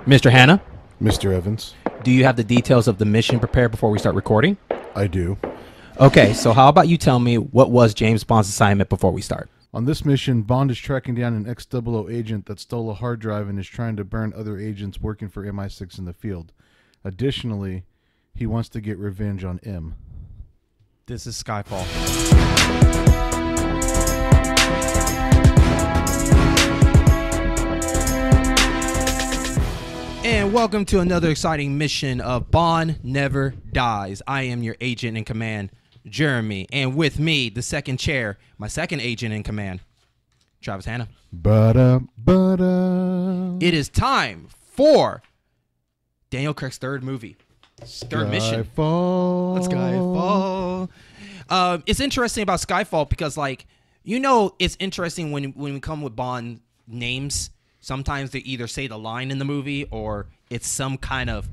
Mr. Hanna, Mr. Evans. do you have the details of the mission prepared before we start recording? I do. Okay, so how about you tell me what was James Bond's assignment before we start? On this mission, Bond is tracking down an ex-00 agent that stole a hard drive and is trying to burn other agents working for MI6 in the field. Additionally, he wants to get revenge on M. This is SkyFall. And welcome to another exciting mission of Bond Never Dies. I am your agent in command, Jeremy. And with me, the second chair, my second agent in command, Travis Hanna. It is time for Daniel Craig's third movie. Third mission. SkyFall. Skyfall. It's interesting about Skyfall because, like, it's interesting when we come with Bond names. Sometimes they either say the line in the movie or it's some kind of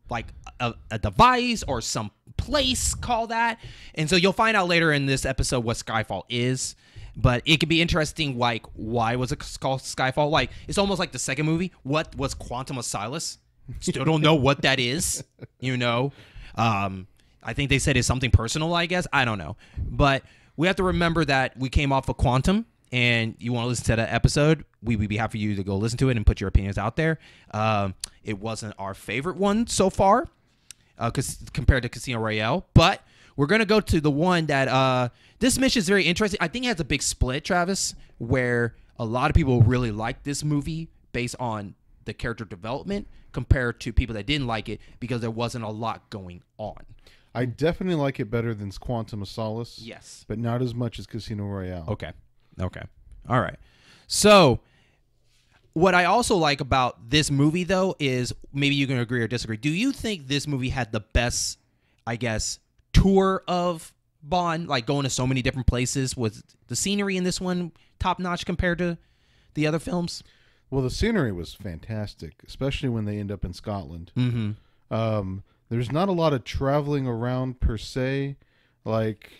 like a device or some place called that. And so you'll find out later in this episode what Skyfall is. But it could be interesting, like, why was it called Skyfall? Like, it's almost like the second movie. What was Quantum of Solace? Still don't know what that is, I think they said it's something personal, I guess. I don't know. But we have to remember that we came off of Quantum, and you want to listen to that episode, we'd be happy for you to go listen to it and put your opinions out there. It wasn't our favorite one so far compared to Casino Royale, but we're going to go to the one that this mission is very interesting. I think it has a big split, Travis, where a lot of people really like this movie based on the character development compared to people that didn't like it because there wasn't a lot going on. I definitely like it better than Quantum of Solace. Yes. But not as much as Casino Royale. Okay. All right. So what I also like about this movie, though, is maybe you can agree or disagree. Do you think this movie had the best, I guess, tour of Bond, like going to so many different places? Was the scenery in this one top-notch compared to the other films? Well, the scenery was fantastic, especially when they end up in Scotland. Mm-hmm. There's not a lot of traveling around per se, like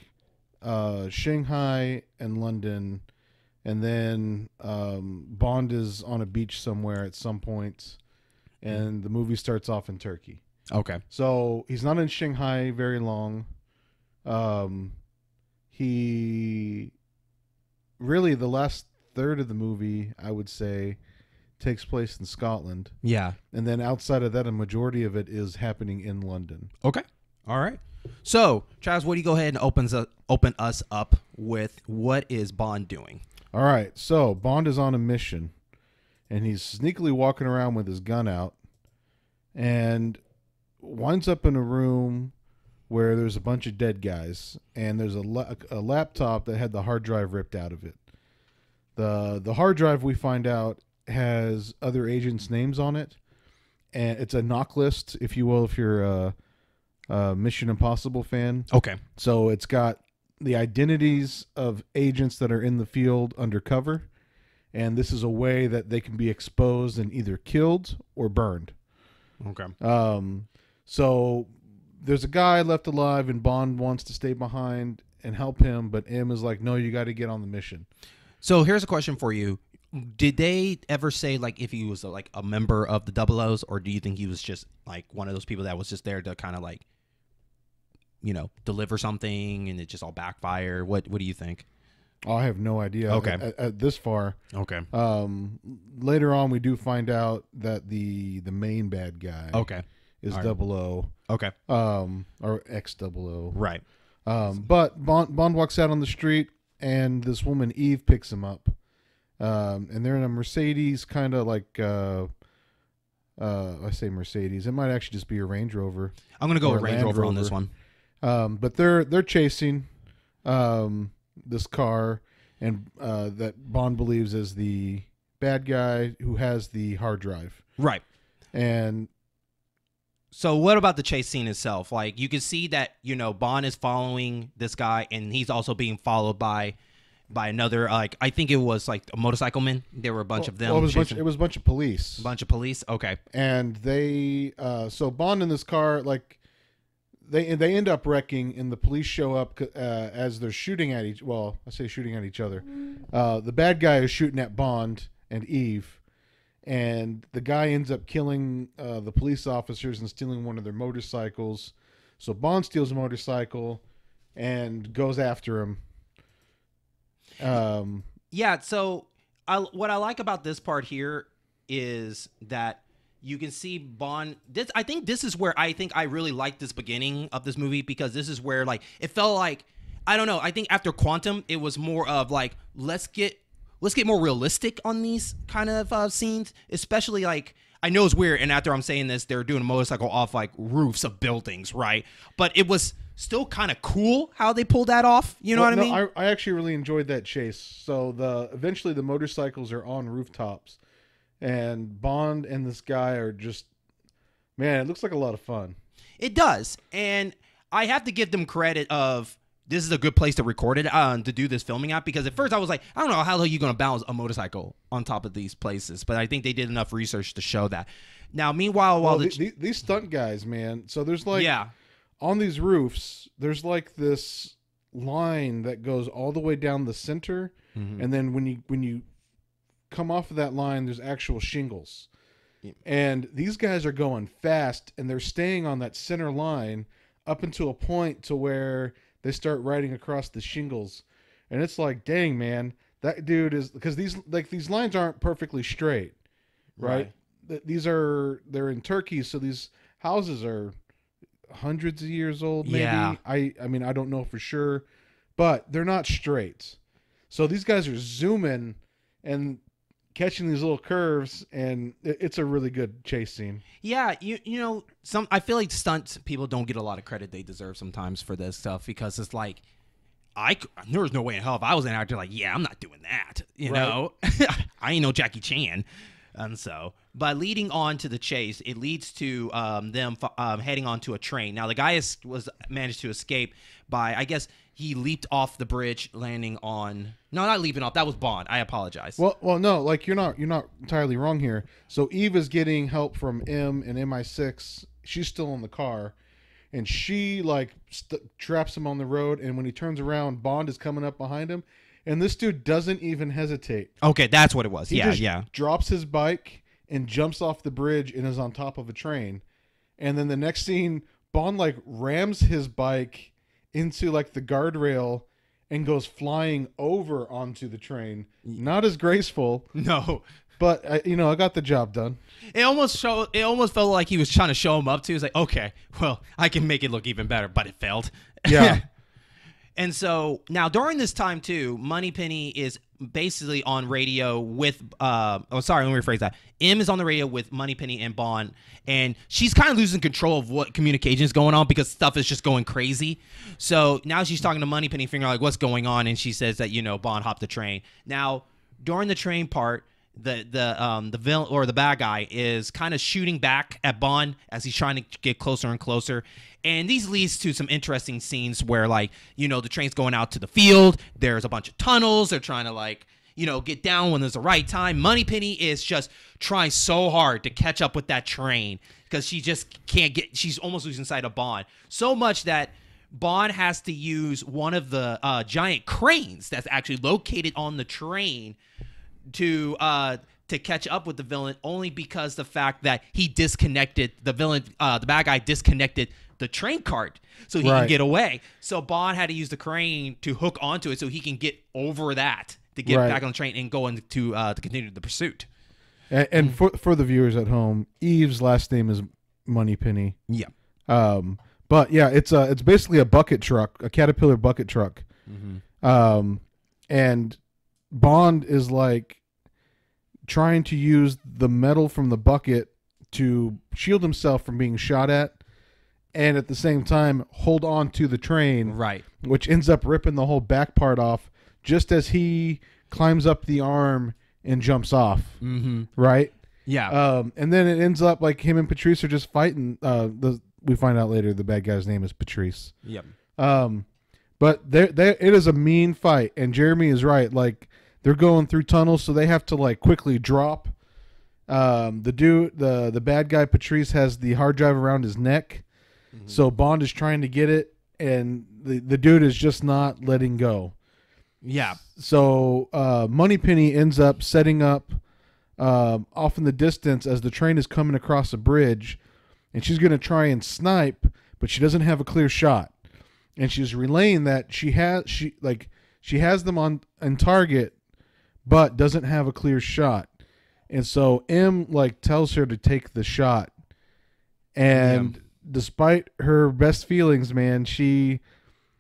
Shanghai and London, and then Bond is on a beach somewhere at some point, and the movie starts off in Turkey. Okay. So he's not in Shanghai very long. He really, the last third of the movie, I would say, takes place in Scotland. Yeah. And then outside of that, a majority of it is happening in London. Okay. All right. So, Travis, what do you go ahead and open us up with? What is Bond doing? All right. So Bond is on a mission, and he's sneakily walking around with his gun out, and winds up in a room where there's a bunch of dead guys, and there's a laptop that had the hard drive ripped out of it. The hard drive, we find out, has other agents' names on it, and it's a knock list, if you will, if you're a Mission Impossible fan. Okay. So it's got the identities of agents that are in the field undercover, and this is a way that they can be exposed and either killed or burned. Okay. So there's a guy left alive, and Bond wants to stay behind and help him, but M is like, no, you got to get on the mission. So here's a question for you. Did they ever say, like, if he was like a member of the Double O's, or do you think he was just like one of those people that was just there to kind of like, deliver something and it just all backfire? What do you think? Oh, I have no idea. Okay. At this far. Okay. Later on, we do find out that the main bad guy. Okay. Is right. 00. Okay. Or X00. Right. But Bond walks out on the street, and this woman Eve picks him up. And they're in a Mercedes, kind of like, I say Mercedes. It might actually just be a Range Rover. I'm going to go with Range Rover on this one. But they're chasing this car, and that Bond believes is the bad guy who has the hard drive. Right. And so what about the chase scene itself? Like, you can see that, Bond is following this guy, and he's also being followed by another, like, I think it was like a motorcycle man. There were a bunch of them. Well, it was a bunch of police. A bunch of police? Okay. And they, so Bond in this car, like, they end up wrecking, and the police show up as they're shooting at each, well, I say shooting at each other. The bad guy is shooting at Bond and Eve, and the guy ends up killing the police officers and stealing one of their motorcycles. So Bond steals a motorcycle and goes after him. Yeah, so what I like about this part here is that you can see Bond. I think this is where I really like this beginning of this movie, because this is where like it felt like, I don't know. I think after Quantum, it was more of like let's get more realistic on these kind of scenes, especially like. I know it's weird, and after I'm saying this, they're doing a motorcycle off like roofs of buildings, right? But it was still kind of cool how they pulled that off. You know what I mean? I actually really enjoyed that chase. So eventually the motorcycles are on rooftops, and Bond and this guy are just, man, it looks like a lot of fun. It does, and I have to give them credit of. This is a good place to record it, to do this filming at, because at first I was like, I don't know how the hell you're going to balance a motorcycle on top of these places, but I think they did enough research to show that. Now, meanwhile, these stunt guys, man, so there's like, on these roofs, there's like this line that goes all the way down the center, and then when you come off of that line, there's actual shingles. And these guys are going fast, and they're staying on that center line up until a point to where they start riding across the shingles, and it's like, dang, man, that dude is, because these lines aren't perfectly straight, right? They're in Turkey, so these houses are hundreds of years old, maybe. Yeah. I mean, I don't know for sure, but they're not straight. So these guys are zooming and catching these little curves, and it's a really good chase scene. Yeah, you know, I feel like stunt people don't get a lot of credit they deserve sometimes for this stuff, because it's like, there was no way in hell if I was an actor, like, yeah, I'm not doing that, you know? I ain't no Jackie Chan. And so, but leading on to the chase, it leads to them heading onto a train. Now, the guy managed to escape by, I guess, he leaped off the bridge, landing on. No, not leaping off. That was Bond. I apologize. Well, no, like you're not entirely wrong here. So Eve is getting help from M and MI6. She's still in the car, and she like traps him on the road. And when he turns around, Bond is coming up behind him. And this dude doesn't even hesitate. Okay, that's what it was. He just drops his bike and jumps off the bridge and is on top of a train. And then the next scene, Bond like rams his bike into like the guardrail and goes flying over onto the train. Not as graceful. No. But I got the job done. It almost felt like he was trying to show him up too. He was like, okay, well, I can make it look even better, but it failed. Yeah. And so now during this time too, Moneypenny is basically on radio with let me rephrase that. M is on the radio with Moneypenny and Bond, and she's kind of losing control of what communication is going on because stuff is just going crazy. So now she's talking to Moneypenny, figuring out like what's going on, and she says that Bond hopped the train. Now during the train part, the villain or the bad guy is kind of shooting back at Bond as he's trying to get closer and closer. And these leads to some interesting scenes where the train's going out to the field. There's a bunch of tunnels. They're trying to get down when there's the right time. Moneypenny is just trying so hard to catch up with that train because she just can't she's almost losing sight of Bond. So much that Bond has to use one of the giant cranes that's actually located on the train to catch up with the villain, only because the fact that he disconnected the bad guy disconnected the train cart so he can get away. So Bond had to use the crane to hook onto it so he can get over that to get back on the train and go into to continue the pursuit. And for the viewers at home, Eve's last name is Moneypenny. Yeah. But yeah, it's basically a bucket truck, a Caterpillar bucket truck. Mm-hmm. And Bond is like trying to use the metal from the bucket to shield himself from being shot at, and at the same time hold on to the train, right? Which ends up ripping the whole back part off just as he climbs up the arm and jumps off. Mm-hmm. Right? Yeah. And then it ends up like him and Patrice are just fighting. We find out later the bad guy's name is Patrice. Yep. But it is a mean fight, and Jeremy is right. Like, they're going through tunnels, so they have to like quickly drop. The bad guy Patrice has the hard drive around his neck, so Bond is trying to get it, and the dude is just not letting go. Yeah. So Moneypenny ends up setting up off in the distance as the train is coming across a bridge, and she's going to try and snipe, but she doesn't have a clear shot, and she's relaying that she has them on target, but doesn't have a clear shot, and so M tells her to take the shot, and despite her best feelings, man, she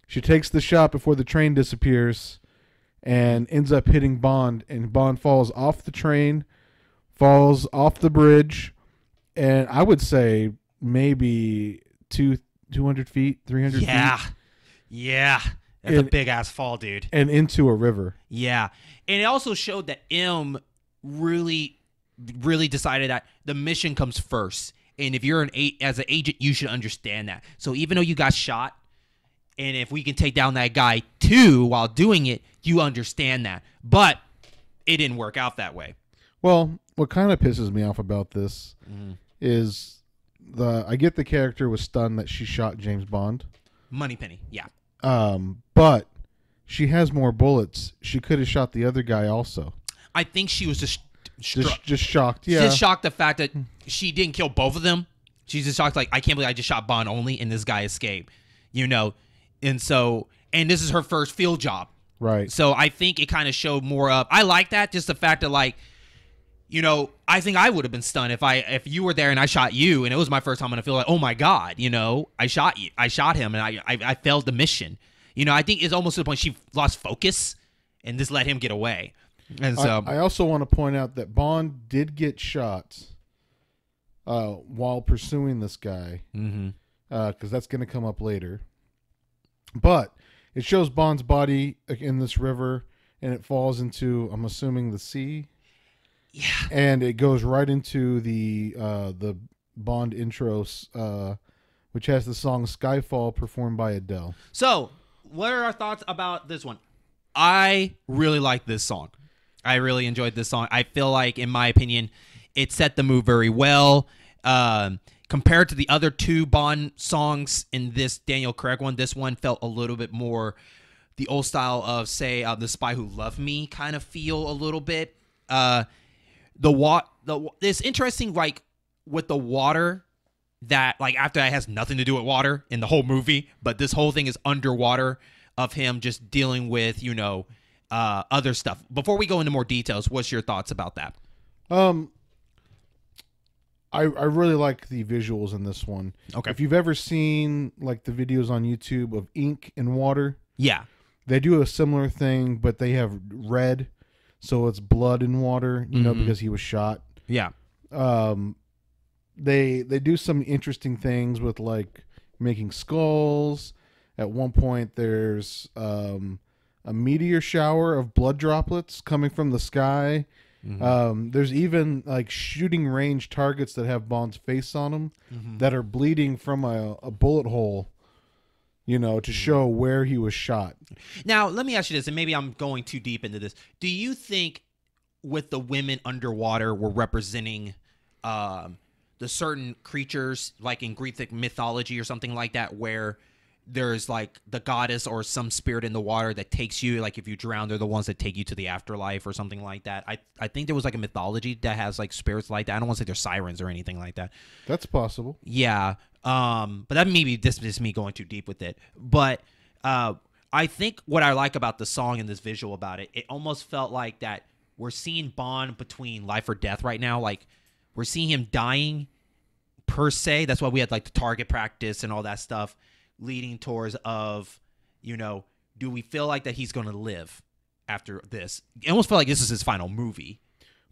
takes the shot before the train disappears, and ends up hitting Bond, and Bond falls off the train, falls off the bridge, and I would say maybe 200 feet, 300 feet. Yeah. That's a big ass fall, dude. And into a river. Yeah. And it also showed that M really, really decided that the mission comes first. And if you're as an agent, you should understand that. So even though you got shot, and if we can take down that guy too while doing it, you understand that. But it didn't work out that way. Well, what kind of pisses me off about this is I get the character was stunned that she shot James Bond. Moneypenny, yeah. But she has more bullets. She could have shot the other guy also. I think she was just shocked. Yeah, just shocked the fact that she didn't kill both of them. She's just shocked, I can't believe I just shot Bond only, and this guy escaped. And this is her first field job. Right. So I think it kind of showed more of. I like that, just the fact that I think I would have been stunned if you were there and I shot you, and it was my first time on the field. Oh my God, I shot him, and I failed the mission. I think it's almost to the point she lost focus and just let him get away. And so I also want to point out that Bond did get shot while pursuing this guy, because that's going to come up later. But it shows Bond's body in this river, and it falls into, I'm assuming, the sea. Yeah. And it goes right into the Bond intros, which has the song "Skyfall" performed by Adele. So, what are our thoughts about this one? I really like this song. I really enjoyed this song. I feel like, in my opinion, it set the mood very well. Compared to the other two Bond songs in this Daniel Craig one, this one felt a little bit more the old style of, say, The Spy Who Loved Me kind of feel a little bit. It's interesting, with the water, that after that has nothing to do with water in the whole movie, but this whole thing is underwater of him just dealing with other stuff. Before we go into more details, what's your thoughts about that? I really like the visuals in this one. Okay. If you've ever seen the videos on YouTube of ink and water, yeah, they do a similar thing, but they have red, so it's blood in water, because he was shot. Yeah. They do some interesting things with making skulls. At one point, there's a meteor shower of blood droplets coming from the sky. There's even shooting range targets that have Bond's face on them that are bleeding from a bullet hole, to show where he was shot. Now, let me ask you this, and maybe I'm going too deep into this. Do you think with the women underwater were representing the certain creatures, like in Greek mythology or something like that, where there's the goddess or some spirit in the water that takes you, if you drown, they're the ones that take you to the afterlife or something like that? I think there was a mythology that has spirits like that. I don't want to say they're sirens or anything like that. That's possible. Yeah. But that maybe this is me going too deep with it. But I think what I like about the song and this visual about it, it almost felt like that we're seeing Bond between life or death right now. We're seeing him dying per se. That's why we had the target practice and all that stuff, leading towards of, do we feel like that he's going to live after this? It almost felt like this is his final movie,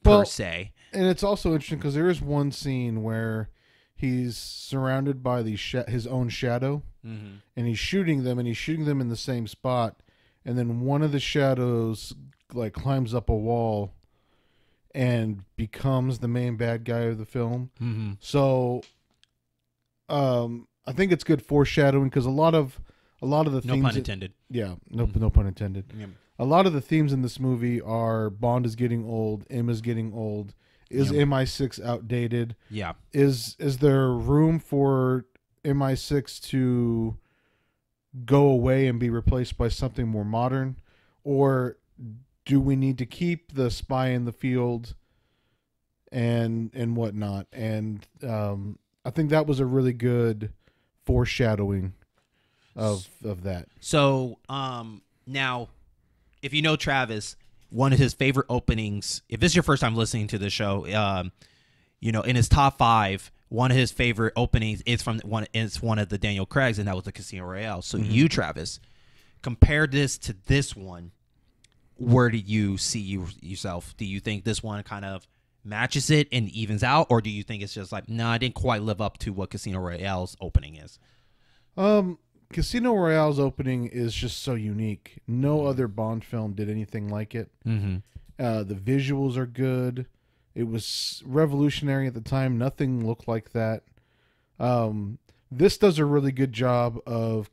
per se. And it's also interesting because there is one scene where he's surrounded by his own shadow, and he's shooting them in the same spot, and then one of the shadows climbs up a wall and becomes the main bad guy of the film. So, I think it's good foreshadowing because a lot of the themes. No pun intended. No pun intended. Yeah. A lot of the themes in this movie are Bond is getting old, M is getting old. Is MI6 outdated? Yeah. Is there room for MI6 to go away and be replaced by something more modern, or do we need to keep the spy in the field and whatnot. And I think that was a really good foreshadowing of that. So now, if you know Travis, one of his favorite openings, if this is your first time listening to the show, in his top 5, one of his favorite openings is one of the Daniel Craig's, and that was the Casino Royale. So you, Travis, compare this to this one. Where do you see yourself? Do you think this one kind of matches it and evens out, or do you think it's just like, no, I didn't quite live up to what Casino Royale's opening is? Casino Royale's opening is just so unique. No other Bond film did anything like it. Mm-hmm. The visuals are good. It was revolutionary at the time. Nothing looked like that. This does a really good job of,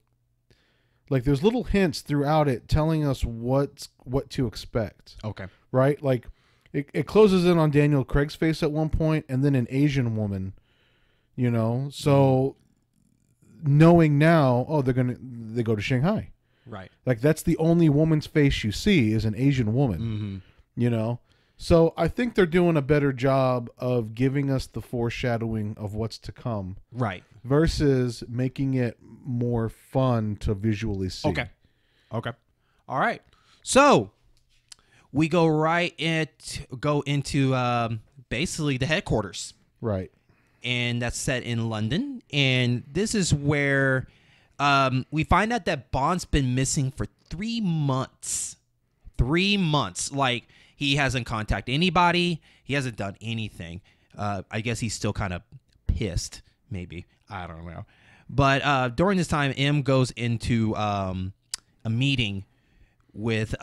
like, there's little hints throughout it telling us what to expect. Okay. Right? Like, it closes in on Daniel Craig's face at one point, and then an Asian woman, So knowing now, they go to Shanghai. Right. Like, that's the only woman's face you see is an Asian woman. Mm-hmm. So I think they're doing a better job of giving us the foreshadowing of what's to come. Right. Versus making it more fun to visually see. Okay. All right. So we go into basically the headquarters. Right. And that's set in London. And this is where we find out that Bond's been missing for 3 months. 3 months. Like, he hasn't contacted anybody. He hasn't done anything. I guess he's still kind of pissed, maybe. I don't know. But during this time, M goes into a meeting with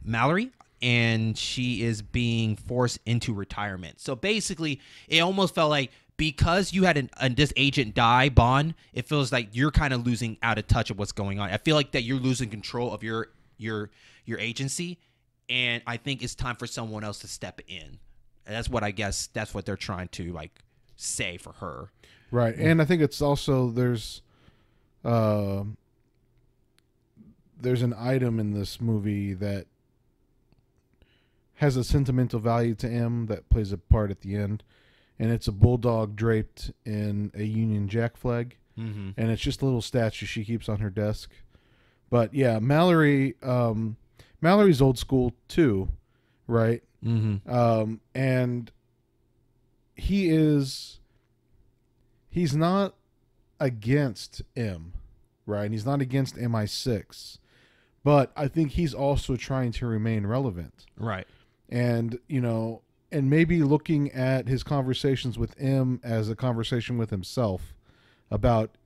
Mallory, and she is being forced into retirement. So basically, it almost felt like because you had this agent die, Bond, it feels like you're kind of losing out of touch of what's going on. I feel like that you're losing control of your agency, and I think it's time for someone else to step in. And that's what they're trying to say for her. Right. And I think it's also there's an item in this movie that has a sentimental value to M that plays a part at the end, and it's a bulldog draped in a Union Jack flag. Mm-hmm. And it's just a little statue she keeps on her desk. But yeah, Mallory's old school too, right? Mm-hmm. And he's not against M, right? He's not against MI6, but I think he's also trying to remain relevant, Right. and and maybe looking at his conversations with M as a conversation with himself about,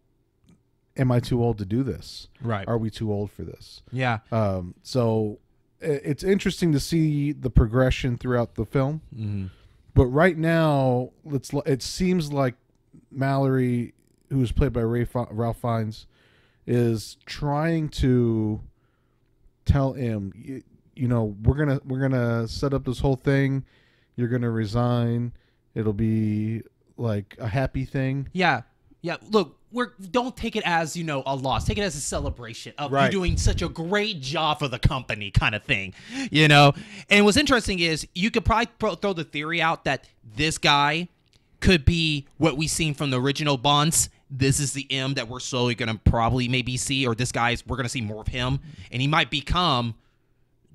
am I too old to do this? Right. Are we too old for this? Yeah. So it's interesting to see the progression throughout the film. Mm-hmm. But right now, it seems like Mallory, who's played by Ralph Fiennes, is trying to tell him, we're gonna set up this whole thing. You're gonna resign. It'll be like a happy thing. Yeah. Look, don't take it as a loss. Take it as a celebration of Right. you doing such a great job for the company, kind of thing. And what's interesting is you could probably throw the theory out that this guy could be what we've seen from the original Bonds. This is the M that we're slowly gonna probably maybe see, or we're gonna see more of him, and he might become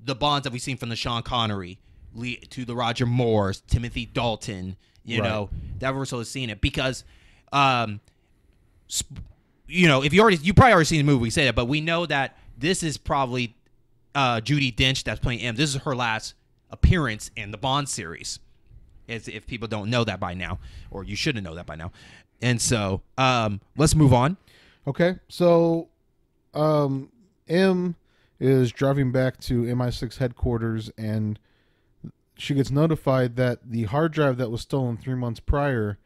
the Bonds that we've seen from the Sean Connery to the Roger Moores, Timothy Dalton. Right. That we're sort of seeing it because. If you probably already seen the movie, we say that, but we know that this is probably Judi Dench that's playing M. This is her last appearance in the Bond series, as if people don't know that by now, or you shouldn't know that by now. And so, let's move on. Okay, so M is driving back to MI6 headquarters, and she gets notified that the hard drive that was stolen 3 months prior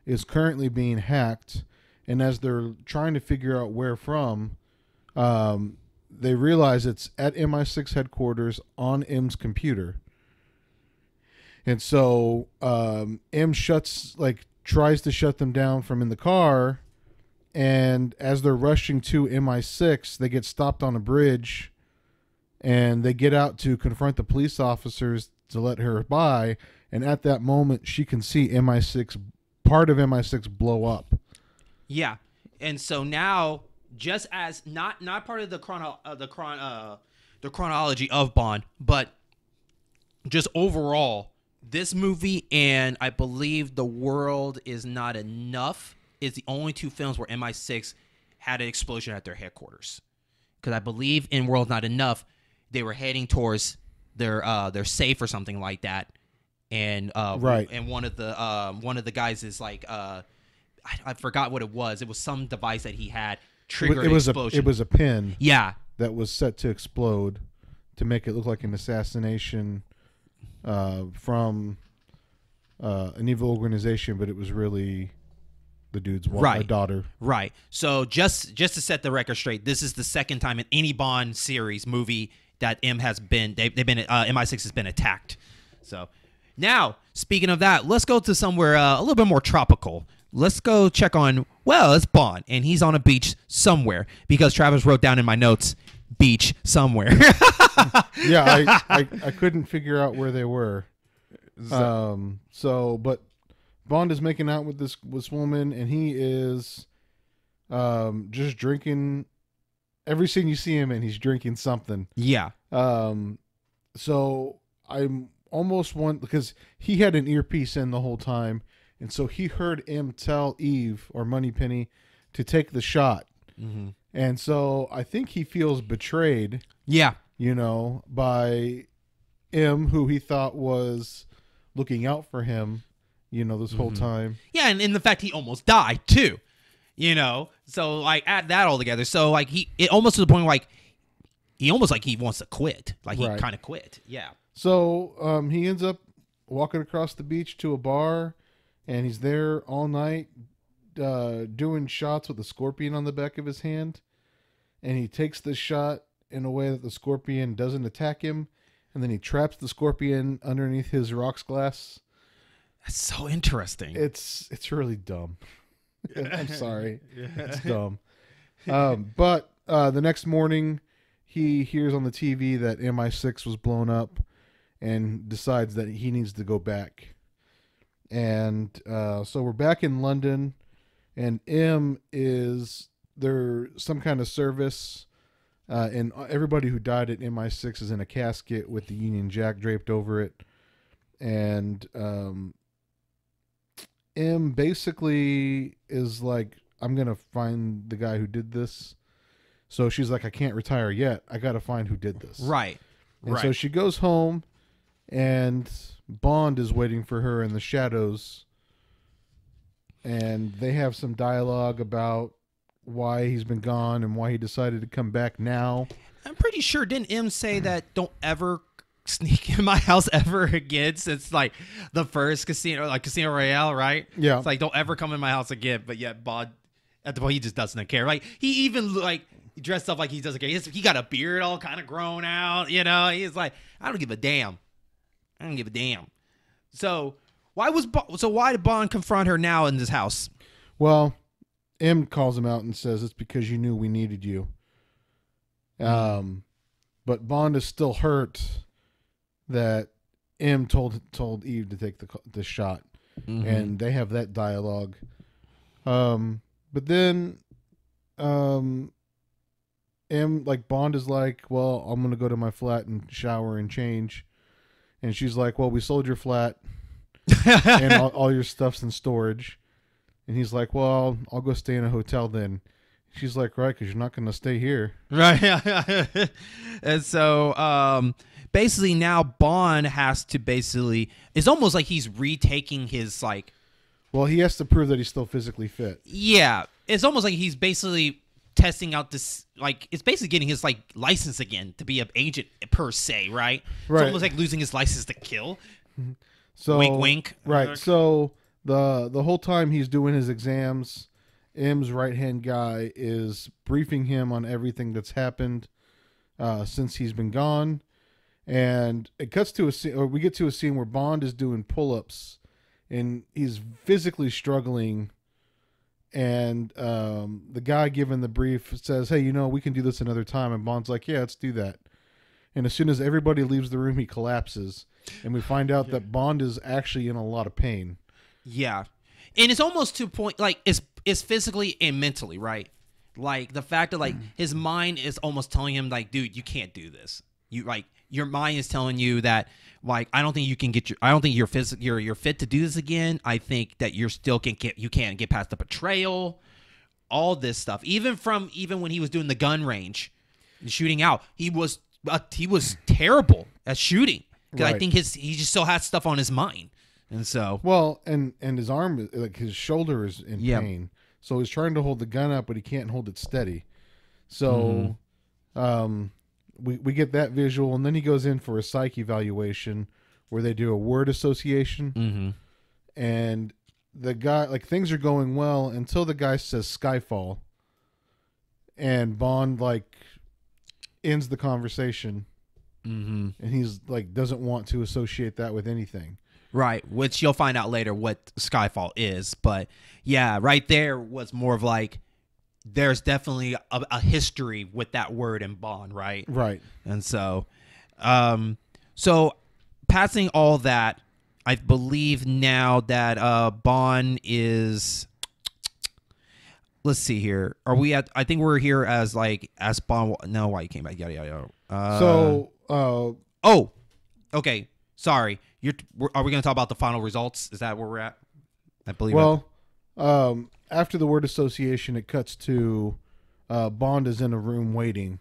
is currently being hacked. And as they're trying to figure out where from, they realize it's at MI6 headquarters on M's computer. And so M tries to shut them down from in the car. And as they're rushing to MI6, they get stopped on a bridge. And they get out to confront the police officers to let her by. and at that moment, she can see MI6, part of MI6 blow up. Yeah, and so now, just as not part of the chronology of Bond, but just overall, this movie and I believe The World Is Not Enough is the only two films where MI6 had an explosion at their headquarters. Because I believe in World Not Enough, they were heading towards their safe or something like that, and right. And one of the guys is like I forgot what it was. It was some device that he had triggered an explosion. It was a pin. Yeah, that was set to explode to make it look like an assassination from an evil organization, but it was really the dude's daughter. Right. So just to set the record straight, this is the second time in any Bond series movie that MI6 has been attacked. So now, speaking of that, let's go to somewhere a little bit more tropical. Let's go check on, well, it's Bond, and he's on a beach somewhere, because Travis wrote down in my notes, beach somewhere. Yeah, I couldn't figure out where they were. But Bond is making out with this woman, and he is just drinking. Every scene you see him in, he's drinking something. Yeah. So I'm almost because he had an earpiece in the whole time, and so he heard M tell Eve or Moneypenny to take the shot. Mm-hmm. And so I think he feels betrayed. Yeah. By M, who he thought was looking out for him, this whole time. Yeah, and in the fact he almost died too. So like add that all together. So like it almost to the point where, like he wants to quit. Like he kind of quit. Yeah. So he ends up walking across the beach to a bar, and he's there all night doing shots with a scorpion on the back of his hand. And he takes the shot in a way that the scorpion doesn't attack him, and then he traps the scorpion underneath his rocks glass. That's so interesting. It's really dumb. I'm sorry. It's dumb. But the next morning, he hears on the TV that MI6 was blown up and decides that he needs to go back. And so we're back in London, and there's some kind of service, and everybody who died at MI6 is in a casket with the Union Jack draped over it. And M basically is like, I'm going to find the guy who did this. So she's like, I can't retire yet. I got to find who did this. Right. And so she goes home, and Bond is waiting for her in the shadows. And they have some dialogue about why he's been gone and why he decided to come back now. I'm pretty sure, didn't M say that don't ever sneak in my house ever again, since like the first Casino Royale, right? Yeah. It's like, don't ever come in my house again. But yet Bond, at the point, he just doesn't care. Like he even dressed up like he doesn't care. He got a beard all kind of grown out, He's like, I don't give a damn. So why did Bond confront her now in this house? Well, M calls him out and says it's because you knew we needed you. But Bond is still hurt that M told Eve to take the shot, and they have that dialogue. But then, M, like, Bond is like, well, I'm gonna go to my flat and shower and change, and she's like, well, we sold your flat, and all your stuff's in storage, and he's like, well, I'll go stay in a hotel then. She's like, right, because you're not going to stay here. Right. And so basically now Bond has to it's almost like he's retaking his like. Well, he has to prove that he's still physically fit. Yeah. It's almost like he's basically testing out this, like, it's basically getting his like license again to be an agent per se, right? It's almost like losing his license to kill. So wink, wink. Right. So the whole time he's doing his exams, M's right-hand guy is briefing him on everything that's happened since he's been gone. And it cuts to a scene, or we get to a scene where Bond is doing pull-ups, and he's physically struggling. And the guy giving the brief says, hey, we can do this another time. And Bond's like, yeah, let's do that. And as soon as everybody leaves the room, he collapses. And we find out that Bond is actually in a lot of pain. Yeah. And it's almost to a point, like, it's physically and mentally, right? Like, the fact that, like, his mind is almost telling him, like, dude, you can't do this. You, like, your mind is telling you that, like, I don't think you can I don't think you're fit to do this again. I think that you can't get past the betrayal, all this stuff. Even when he was doing the gun range and shooting out, he was terrible at shooting. Because I think he just still has stuff on his mind. And so, and his arm, like his shoulder is in pain. So he's trying to hold the gun up, but he can't hold it steady. So, we get that visual, and then he goes in for a psych evaluation where they do a word association. And the guy, like, things are going well until the guy says SkyFall, and Bond, like, ends the conversation. And he's like, doesn't want to associate that with anything. Right, which you'll find out later what Skyfall is. But yeah, right there was more of like, there's definitely a history with that word in Bond, right? Right. And so, so passing all that, I believe now that Bond is. Let's see here. Are we at? I think we're here as Bond. No, why you came back? Yada yada. Oh, okay. Sorry. Are we going to talk about the final results? Is that where we're at? I believe. Well, after the word association, it cuts to Bond is in a room waiting,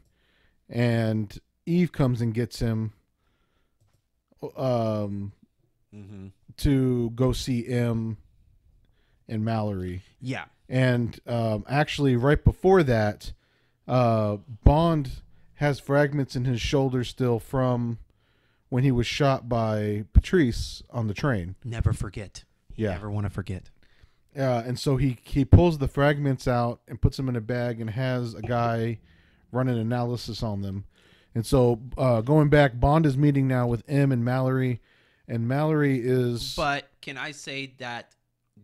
and Eve comes and gets him to go see M and Mallory. Yeah. And actually, right before that, Bond has fragments in his shoulder still from when he was shot by Patrice on the train. Never forget. You never want to forget. And so he pulls the fragments out and puts them in a bag and has a guy run an analysis on them. And so going back, Bond is meeting now with M and Mallory is... But can I say that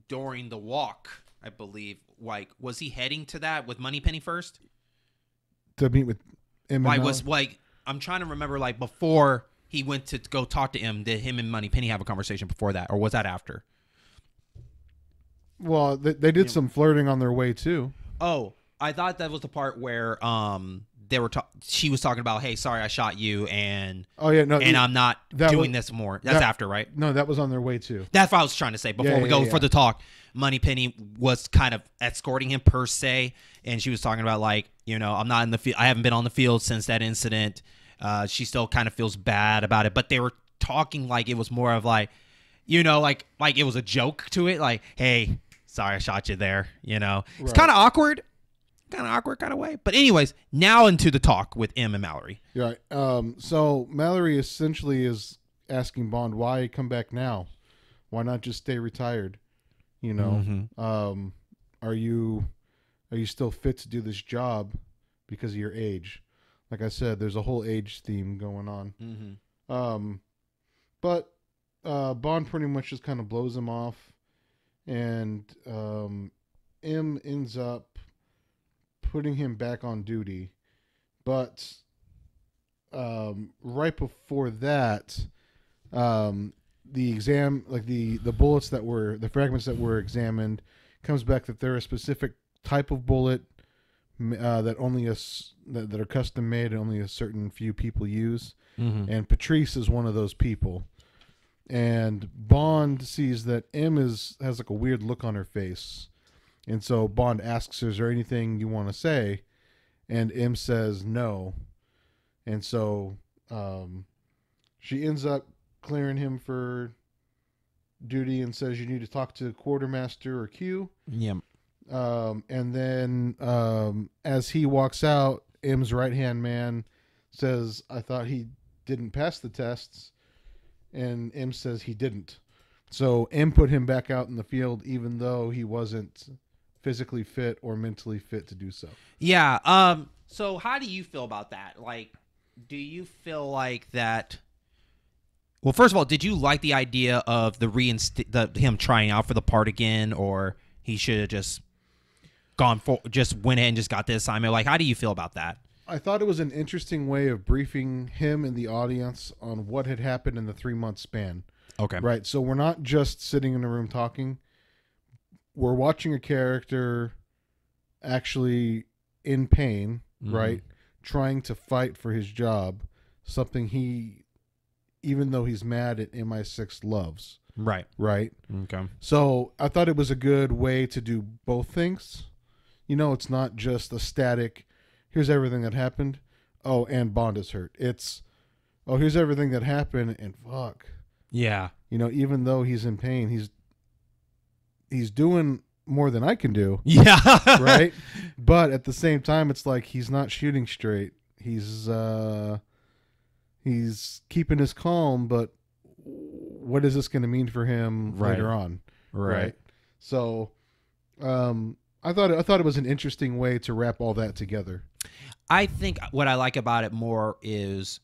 during the walk, I believe, like, was he heading to that with Moneypenny first? To meet with M and Mallory? I'm trying to remember, like, before he went to go talk to him, did him and Moneypenny have a conversation before that, or was that after? Well, they did some flirting on their way too. Oh, I thought that was the part where she was talking about, hey, sorry, I shot you, and I'm not doing this more. That's after, right? No, that was on their way too. That's what I was trying to say before we go for the talk. Moneypenny was kind of escorting him per se, and she was talking about, like, I'm not in the field. I haven't been on the field since that incident. She still kind of feels bad about it, but they were talking like it was more of like, like it was a joke to it, like, hey, sorry I shot you there. It's kind of awkward kind of way. But anyways, now into the talk with M and Mallory. Right. So Mallory essentially is asking Bond, why come back now? Why not just stay retired? Are you still fit to do this job because of your age? Like I said, there's a whole age theme going on. But Bond pretty much just kind of blows him off, and M ends up putting him back on duty. But right before that, the exam, like the bullets the fragments that were examined, comes back that they're a specific type of bullet that are custom made and only a certain few people use. And Patrice is one of those people. And Bond sees that M has like a weird look on her face, and so Bond asks her, "Is there anything you want to say?" And M says no, and so she ends up clearing him for duty and says, "You need to talk to Quartermaster or Q." Yeah. And then as he walks out, M's right-hand man says, "I thought he didn't pass the tests." And M says he didn't. So M put him back out in the field even though he wasn't physically fit or mentally fit to do so. Yeah. So how do you feel about that? Like, do you feel like that... Well, first of all, did you like the idea of him trying out for the part again, or he should have just went in and just got the assignment? Like, how do you feel about that? I thought it was an interesting way of briefing him and the audience on what had happened in the 3-month span. Okay. Right. So we're not just sitting in a room talking. We're watching a character actually in pain, right? Trying to fight for his job, something he, even though he's mad at MI6, loves. Right. Right. Okay. So I thought it was a good way to do both things. It's not just a static, here's everything that happened. Oh, and Bond is hurt. It's, oh, here's everything that happened, and fuck. Yeah. Even though he's in pain, he's doing more than I can do. Yeah. Right? But at the same time, it's like he's not shooting straight. He's keeping his calm, but what is this going to mean for him later on? Right. So, I thought it was an interesting way to wrap all that together. I think what I like about it more is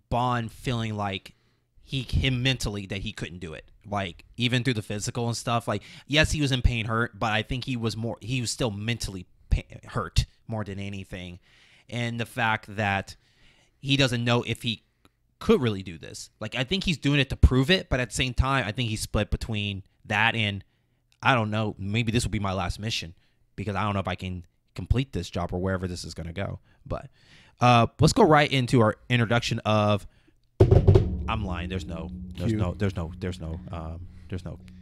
Bond feeling like him mentally that he couldn't do it. Like, even through the physical and stuff. Like, yes, he was in pain, hurt, but I think he was still mentally hurt more than anything. And the fact that he doesn't know if he could really do this. Like, I think he's doing it to prove it, but at the same time, I think he's split between that and, I don't know, maybe this will be my last mission because I don't know if I can complete this job or wherever this is going to go. But let's go right into our introduction of. I'm lying. There's no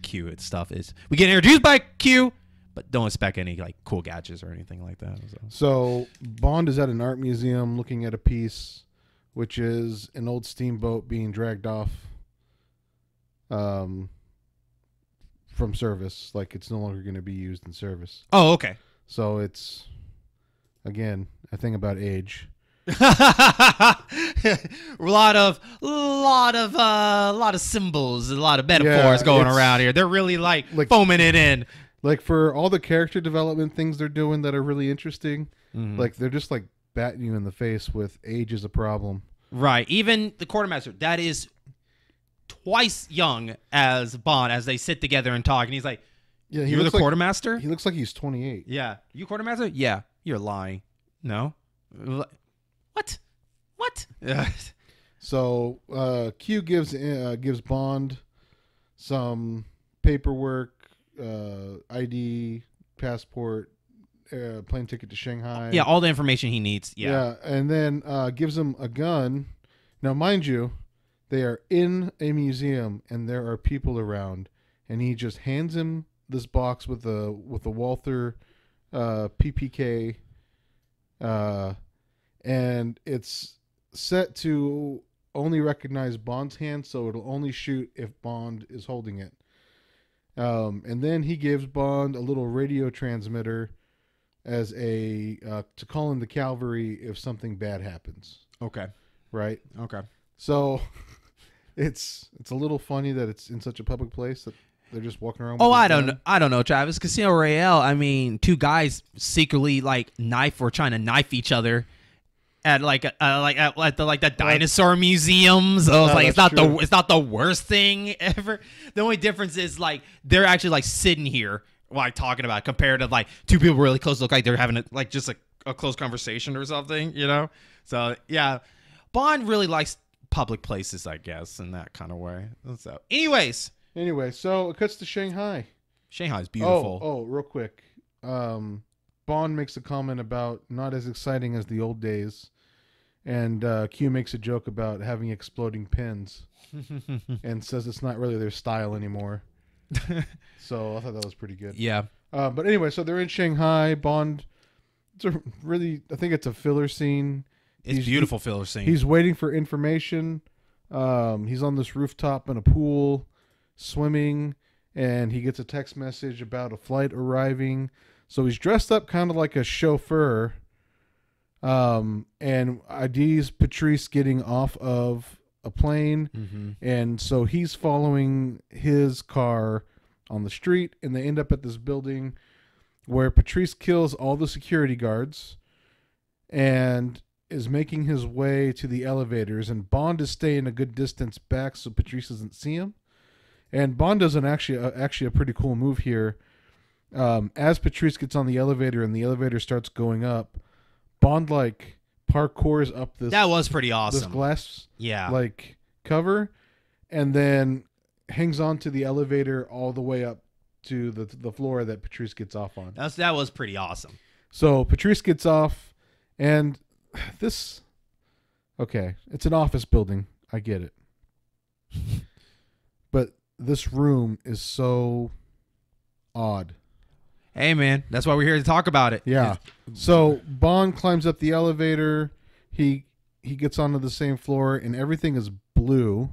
Q. It's stuff is we get introduced by Q, but don't expect any like cool gadgets or anything like that. So Bond is at an art museum looking at a piece, which is an old steamboat being dragged off from service. Like, it's no longer going to be used in service. Oh, okay. So it's, again, a thing about age. a lot of symbols, a lot of metaphors going around here. They're really like foaming it in. Like, for all the character development things they're doing that are really interesting, like they're just like batting you in the face with age is a problem. Right. Even the quartermaster, that is twice young as Bond, as they sit together and talk, and he's like, "Yeah, you're the quartermaster." He looks like he's 28. Yeah, you quartermaster? Yeah, you're lying. No. What? So Q gives Bond some paperwork, ID, passport, plane ticket to Shanghai. Yeah, all the information he needs. Yeah, and then gives him a gun. Now, mind you, they are in a museum and there are people around, and he just hands him this box with a Walther PPK. And it's set to only recognize Bond's hand, so it'll only shoot if Bond is holding it. And then he gives Bond a little radio transmitter as to call in the cavalry if something bad happens. Okay. Right? Okay. So it's a little funny that it's in such a public place that they're just walking around. Oh, I don't know, Travis. Casino Royale. I mean, two guys secretly trying to knife each other at the dinosaur museums. So it's like it's not the worst thing ever. The only difference is like they're actually like sitting here like talking about it, compared to like two people really close look like they're having just a close conversation or something, So yeah, Bond really likes public places, I guess, in that kind of way. So anyway, so it cuts to Shanghai. Shanghai's beautiful. Oh, real quick. Bond makes a comment about not as exciting as the old days, and Q makes a joke about having exploding pins and says it's not really their style anymore. So I thought that was pretty good. Yeah. But anyway, so they're in Shanghai. Bond, I think it's a filler scene. It's a beautiful filler scene. He's waiting for information. He's on this rooftop in a pool, swimming, and he gets a text message about a flight arriving. So he's dressed up kind of like a chauffeur, and IDs Patrice getting off of a plane, and so he's following his car on the street, and they end up at this building where Patrice kills all the security guards and is making his way to the elevators, and Bond is staying a good distance back so Patrice doesn't see him. And Bond does actually a pretty cool move here. As Patrice gets on the elevator and the elevator starts going up, Bond parkours up this That was pretty this awesome. glass Yeah. like cover, and then hangs on to the elevator all the way up to the floor that Patrice gets off on. That was pretty awesome. So Patrice gets off, and this, okay, it's an office building. I get it. But this room is so odd. Hey, man, that's why we're here to talk about it. Yeah. So Bond climbs up the elevator. He gets onto the same floor, and everything is blue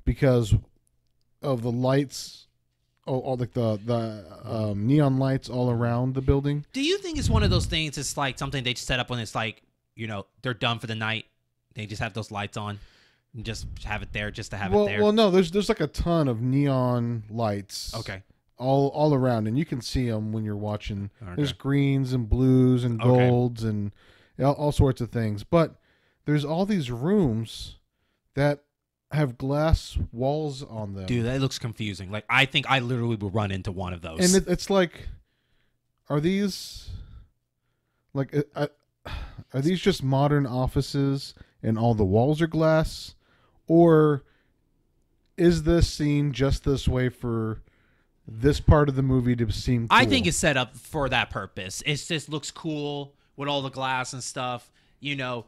because of the lights, all like the neon lights all around the building. Do you think it's one of those things? It's like something they just set up when it's like, you know, they're done for the night. They just have those lights on and just have it there just to have it there. Well, no, there's like a ton of neon lights. Okay. All around, and you can see them when you're watching. Okay. There's greens and blues and golds and all sorts of things. But there's all these rooms that have glass walls on them. Dude, that looks confusing. Like, I think I literally would run into one of those. And it's like, are these like are these just modern offices and all the walls are glass, or is this scene just this way for this part of the movie to seem cool? I think it's set up for that purpose. It just looks cool with all the glass and stuff. You know,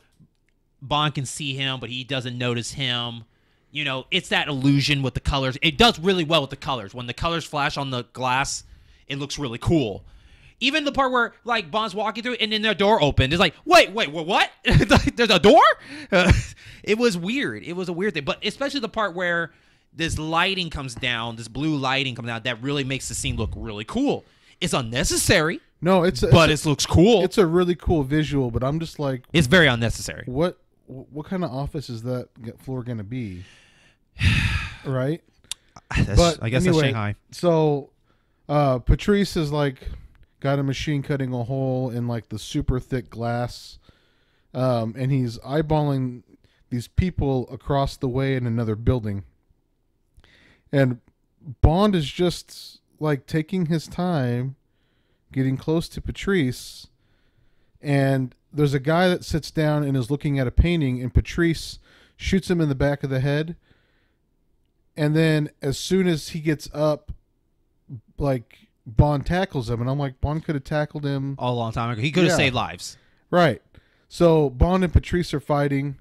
Bond can see him, but he doesn't notice him. You know, it's that illusion with the colors. It does really well with the colors. When the colors flash on the glass, it looks really cool. Even the part where, like, Bond's walking through and then their door opened. It's like, wait, what? There's a door? It was weird. It was a weird thing. But especially the part where this lighting comes down, this blue lighting comes down, that really makes the scene look really cool. It's unnecessary. No, it looks cool. It's a really cool visual, but I'm just like, it's very unnecessary. What kind of office is that floor going to be? Right? But I guess anyway, that's Shanghai. So Patrice is like got a machine cutting a hole in like the super thick glass, and he's eyeballing these people across the way in another building. And Bond is just like taking his time, getting close to Patrice. And there's a guy that sits down and is looking at a painting, and Patrice shoots him in the back of the head. And then as soon as he gets up, like, Bond tackles him. And I'm like, Bond could have tackled him a long time ago. He could have saved lives. Right. So Bond and Patrice are fighting.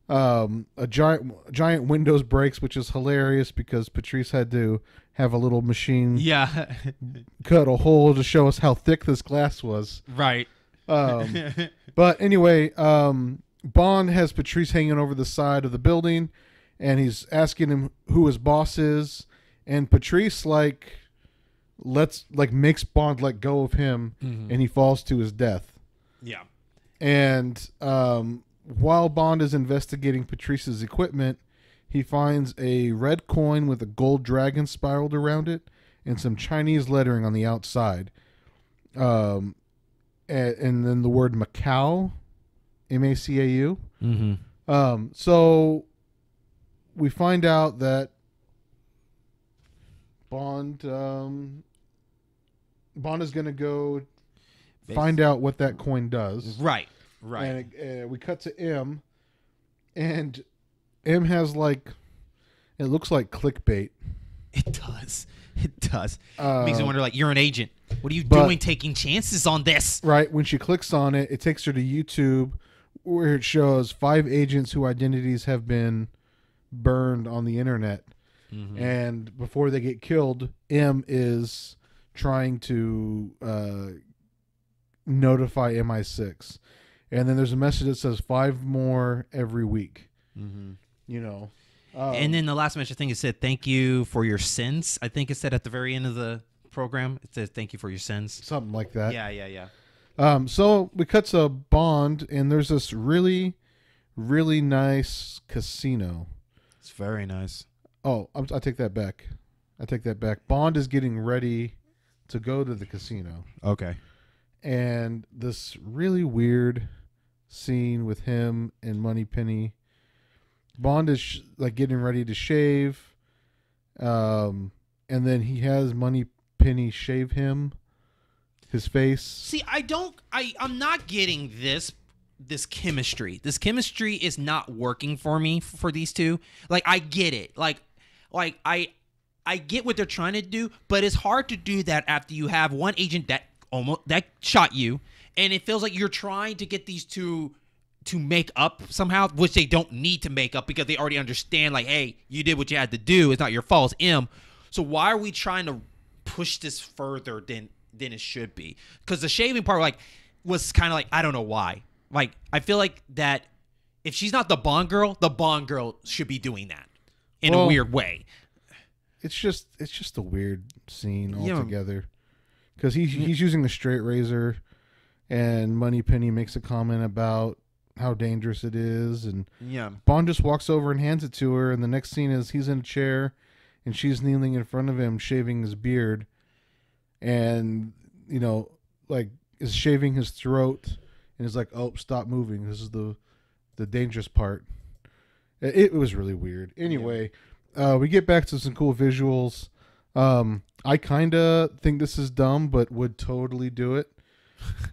A giant windows breaks, which is hilarious because Patrice had to have a little machine cut a hole to show us how thick this glass was. Right. But anyway, Bond has Patrice hanging over the side of the building, and he's asking him who his boss is, and Patrice makes Bond let go of him, and he falls to his death. Yeah. And while Bond is investigating Patrice's equipment, he finds a red coin with a gold dragon spiraled around it and some Chinese lettering on the outside. And then the word Macau, M-A-C-A-U. Mm-hmm. So we find out that Bond is going to go find out what that coin does. Right. And we cut to M, and M has it looks like clickbait. It does. Makes me wonder, like, you're an agent. What are you doing taking chances on this? Right. When she clicks on it, it takes her to YouTube where it shows 5 agents whose identities have been burned on the internet. Mm-hmm. And before they get killed, M is trying to notify MI6. And then there's a message that says 5 more every week. Mm-hmm. You know. And then the last message thing, it said, thank you for your sins. I think it said at the very end of the program. It says, thank you for your sins. Something like that. Yeah. So we cut to Bond, and there's this really, really nice casino. It's very nice. Oh, I take that back. Bond is getting ready to go to the casino. Okay. And this really weird scene with him and Moneypenny. Bond is getting ready to shave, and then he has Moneypenny shave his face. See, I'm not getting this this chemistry. This chemistry is not working for me for these two. Like I get it. Like I get what they're trying to do, but it's hard to do that after you have one agent that shot you, and it feels like you're trying to get these two to make up somehow, which they don't need to make up because they already understand, like, hey, you did what you had to do. It's not your fault. It's M. So why are we trying to push this further than it should be? Because the shaving part, like, was kind of like, I don't know why. Like, I feel like that if she's not the Bond girl should be doing that in a weird way. It's just a weird scene altogether. Because he's using the straight razor, and Moneypenny makes a comment about how dangerous it is, and Bond just walks over and hands it to her, and the next scene is he's in a chair, and she's kneeling in front of him, shaving his beard, and like is shaving his throat, and is like, "Oh, stop moving. This is the dangerous part." It was really weird. Anyway, we get back to some cool visuals. I kind of think this is dumb, but would totally do it.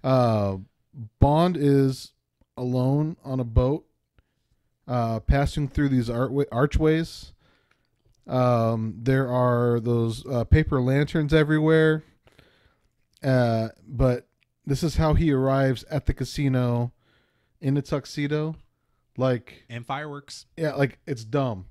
Bond is alone on a boat, passing through these archways. There are those paper lanterns everywhere. But this is how he arrives at the casino in a tuxedo. And fireworks. Yeah, like it's dumb.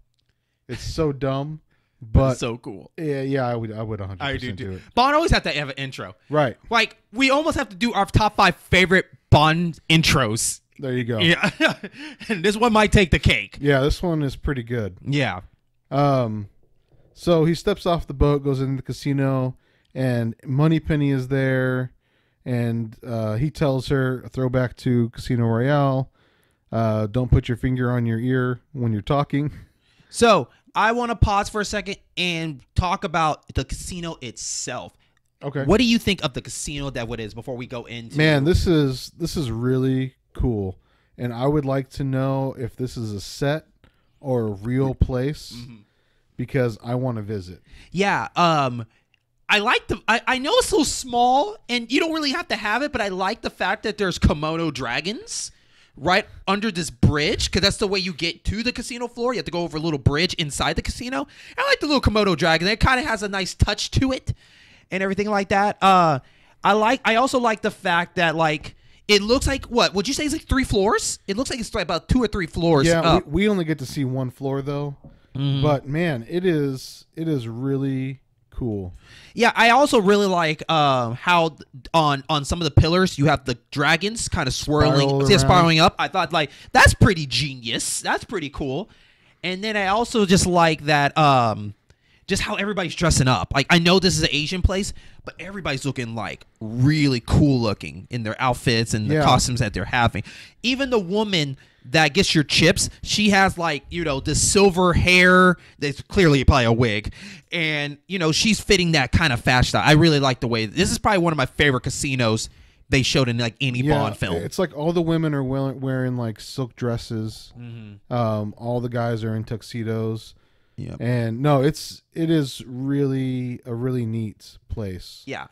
It's so dumb. But it's so cool. Yeah, I would 100% I do do it. Bond always have to have an intro. Right. Like, we almost have to do our top 5 favorite Bond intros. There you go. Yeah. And this one might take the cake. Yeah, this one is pretty good. Yeah. So he steps off the boat, goes into the casino, and Moneypenny is there, and he tells her, a throwback to Casino Royale, don't put your finger on your ear when you're talking. So I want to pause for a second and talk about the casino itself. Okay. What do you think of the casino that it is before we go into? Man, this is really cool, and I would like to know if this is a set or a real place, because I want to visit. Yeah. I like I know it's so small, and you don't really have to have it, but I like the fact that there's Komodo dragons right under this bridge, because that's the way you get to the casino floor. You have to go over a little bridge inside the casino. I like the little Komodo dragon. It kind of has a nice touch to it and everything like that. I also like the fact that, like, it looks like, what would you say, it's like 3 floors? It looks like it's like about 2 or 3 floors. Yeah, we only get to see 1 floor though. But man, it is really cool. Yeah, I also really like how on some of the pillars you have the dragons kind of spiraling up. I thought, like, that's pretty genius. That's pretty cool. And then I also just like that just how everybody's dressing up. Like, I know this is an Asian place, but everybody's looking like really cool looking in their outfits and the costumes that they're having. Even the woman that gets your chips, she has, like, this silver hair that's clearly probably a wig, and she's fitting that kind of fashion style. I really like the way this is probably one of my favorite casinos they showed in, like, any Bond film. It's like all the women are wearing like silk dresses. All the guys are in tuxedos. Yeah, and no, it is really a really neat place. Yeah,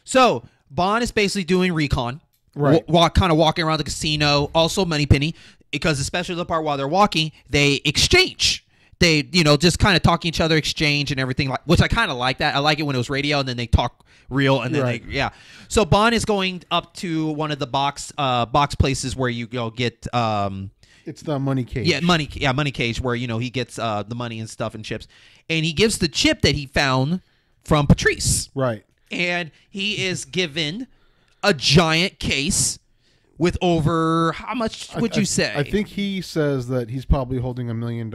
so Bond is basically doing recon, right? Kind of walking around the casino. Also, Moneypenny, because especially the part while they're walking, they exchange. They, just kind of talking each other, exchange and everything, like, which I kind of like that. I like it when it was radio and then they talk real and then So Bond is going up to one of the box places where you go get it's the money cage. Yeah, money cage, where he gets the money and stuff and chips, and he gives the chip that he found from Patrice. Right, and he is given a giant case with over, how much would you say? I think he says that he's probably holding $1 million.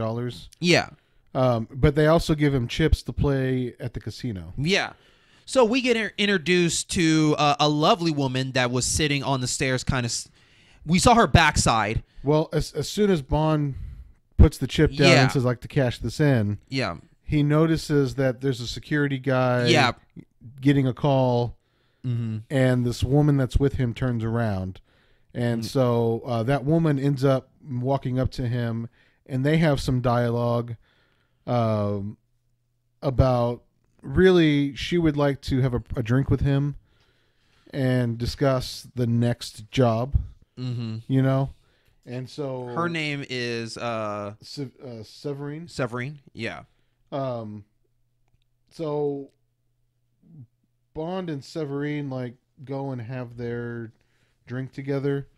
Yeah. But they also give him chips to play at the casino. Yeah. So we get introduced to a lovely woman that was sitting on the stairs, we saw her backside. Well, as soon as Bond puts the chip down and says, like, to cash this in, he notices that there's a security guy getting a call, and this woman that's with him turns around. And so that woman ends up walking up to him, and they have some dialogue about, really, she would like to have a drink with him and discuss the next job. You know, and so her name is Severine. Severine. Yeah. So Bond and Severine like go and have their drink together.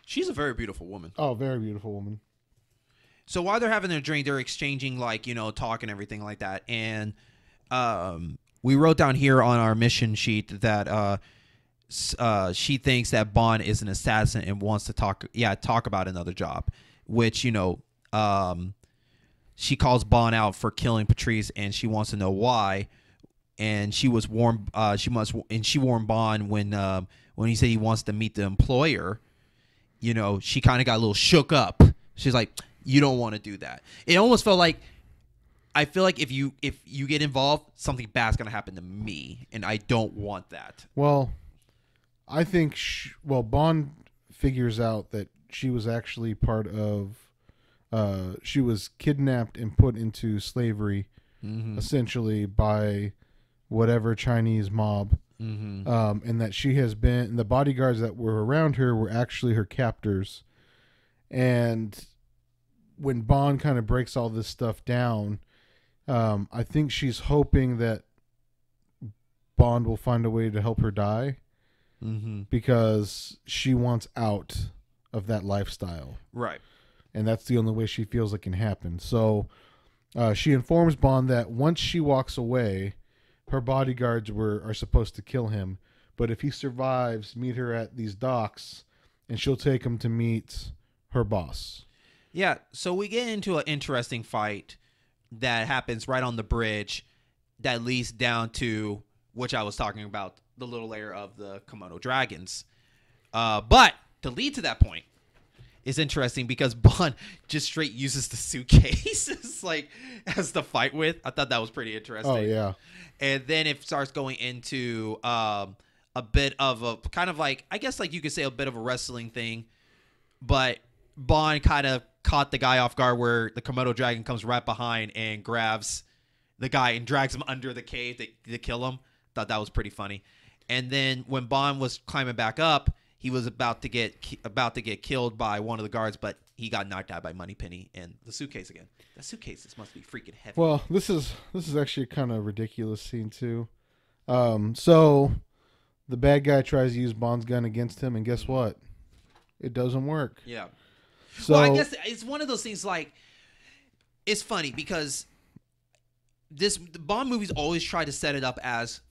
She's a very beautiful woman. Oh, very beautiful woman. So while they're having their drink, they're exchanging talk and everything like that. And we wrote down here on our mission sheet that she thinks that Bond is an assassin and wants to talk about another job, which she calls Bond out for killing Patrice, and she wants to know why. And she warned Bond when he said he wants to meet the employer. She kind of got a little shook up. She's like, "You don't want to do that." It almost felt like, I feel like if you get involved, something bad's gonna happen to me, and I don't want that. Well, I think Bond figures out that she was actually part of. She was kidnapped and put into slavery, essentially by whatever Chinese mob, and that she has been. The bodyguards that were around her were actually her captors, and when Bond kind of breaks all this stuff down, I think she's hoping that Bond will find a way to help her die, because she wants out of that lifestyle, right? And that's the only way she feels it can happen. So she informs Bond that once she walks away, her bodyguards are supposed to kill him, but if he survives, meet her at these docks, and she'll take him to meet her boss. Yeah, so we get into an interesting fight that happens right on the bridge that leads down to, which I was talking about, the little layer of the Komodo dragons. But to lead to that point is interesting because Bond just straight uses the suitcase as the fight with. I thought that was pretty interesting. Oh, yeah. And then it starts going into a bit of a kind of like, I guess you could say a bit of a wrestling thing, but Bond kind of caught the guy off guard where the Komodo dragon comes right behind and grabs the guy and drags him under the cave to kill him. Thought that was pretty funny. And then when Bond was climbing back up, he was about to get killed by one of the guards, but he got knocked out by Moneypenny and the suitcase again. The suitcases must be freaking heavy. Well, this is actually a kind of ridiculous scene too. So the bad guy tries to use Bond's gun against him, and guess what? It doesn't work. Yeah. So, well, I guess it's one of those things. It's funny because the Bond movies always try to set it up as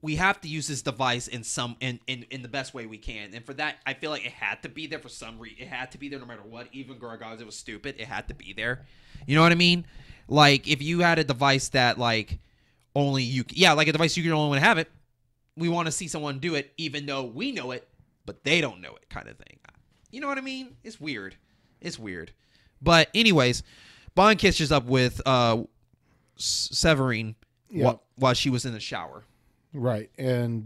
we have to use this device in the best way we can, and for that, I feel like it had to be there for some reason. It had to be there no matter what. Even regardless, it was stupid. It had to be there. You know what I mean? Like if you had a device that only you, like a device you can only have it. We want to see someone do it, even though we know it, but they don't know it, kind of thing. You know what I mean? It's weird. It's weird. But anyways, Bond catches up with Severine while she was in the shower. Right. And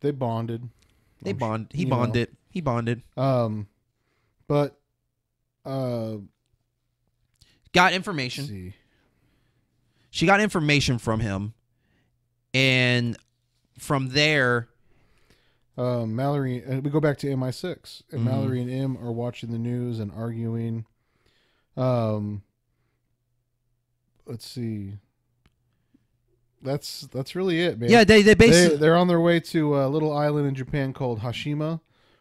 they bonded. He bonded. But got information. See. She got information from him, and from there, Mallory, we go back to MI6, and Mallory and M are watching the news and arguing. Let's see. That's really it, man. Yeah, they basically they're on their way to a little island in Japan called Hashima,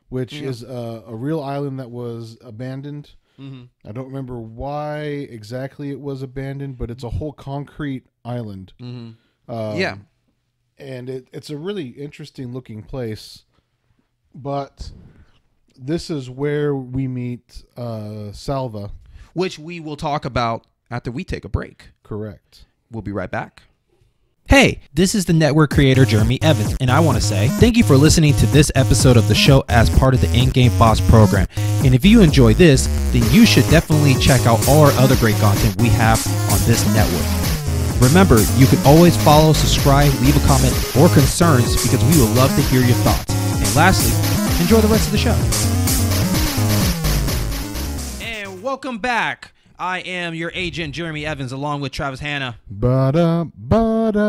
which is a real island that was abandoned. I don't remember why exactly it was abandoned, but it's a whole concrete island. Yeah. And it's a really interesting looking place. But this is where we meet Salva. Which we will talk about after we take a break. Correct. We'll be right back. Hey, this is the network creator Jeremy Evans, and I want to say thank you for listening to this episode of the show as part of the In-Game Boss program. And if you enjoy this, then you should definitely check out all our other great content we have on this network. Remember, you can always follow, subscribe, leave a comment, or concerns because we would love to hear your thoughts. And lastly, enjoy the rest of the show. And welcome back. I am your agent, Jeremy Evans, along with Travis Hanna. Ba-da, ba-da.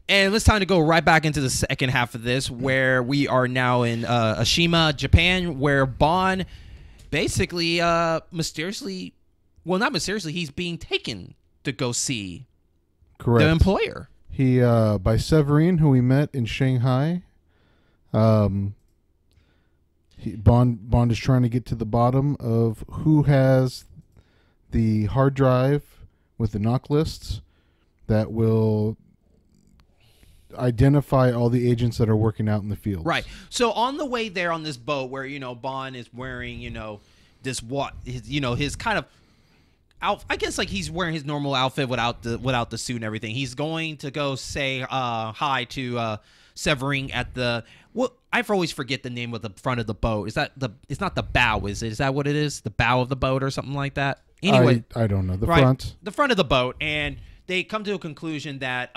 And it's time to go right back into the second half of this, where we are now in Ashima, Japan, where Bond basically mysteriously, well, not mysteriously, he's being taken to go see the employer. He by Severine, who we met in Shanghai. Bond is trying to get to the bottom of who has the hard drive with the knock lists that will identify all the agents that are working out in the field. Right. So on the way there on this boat, where Bond is wearing his kind of I guess like he's wearing his normal outfit without the suit and everything. He's going to go say hi to Severine at the I always forget the name of the front of the boat. It's not the bow, is it? Is that what it is? The bow of the boat or something like that? Anyway, I don't know. The front of the boat, and they come to a conclusion that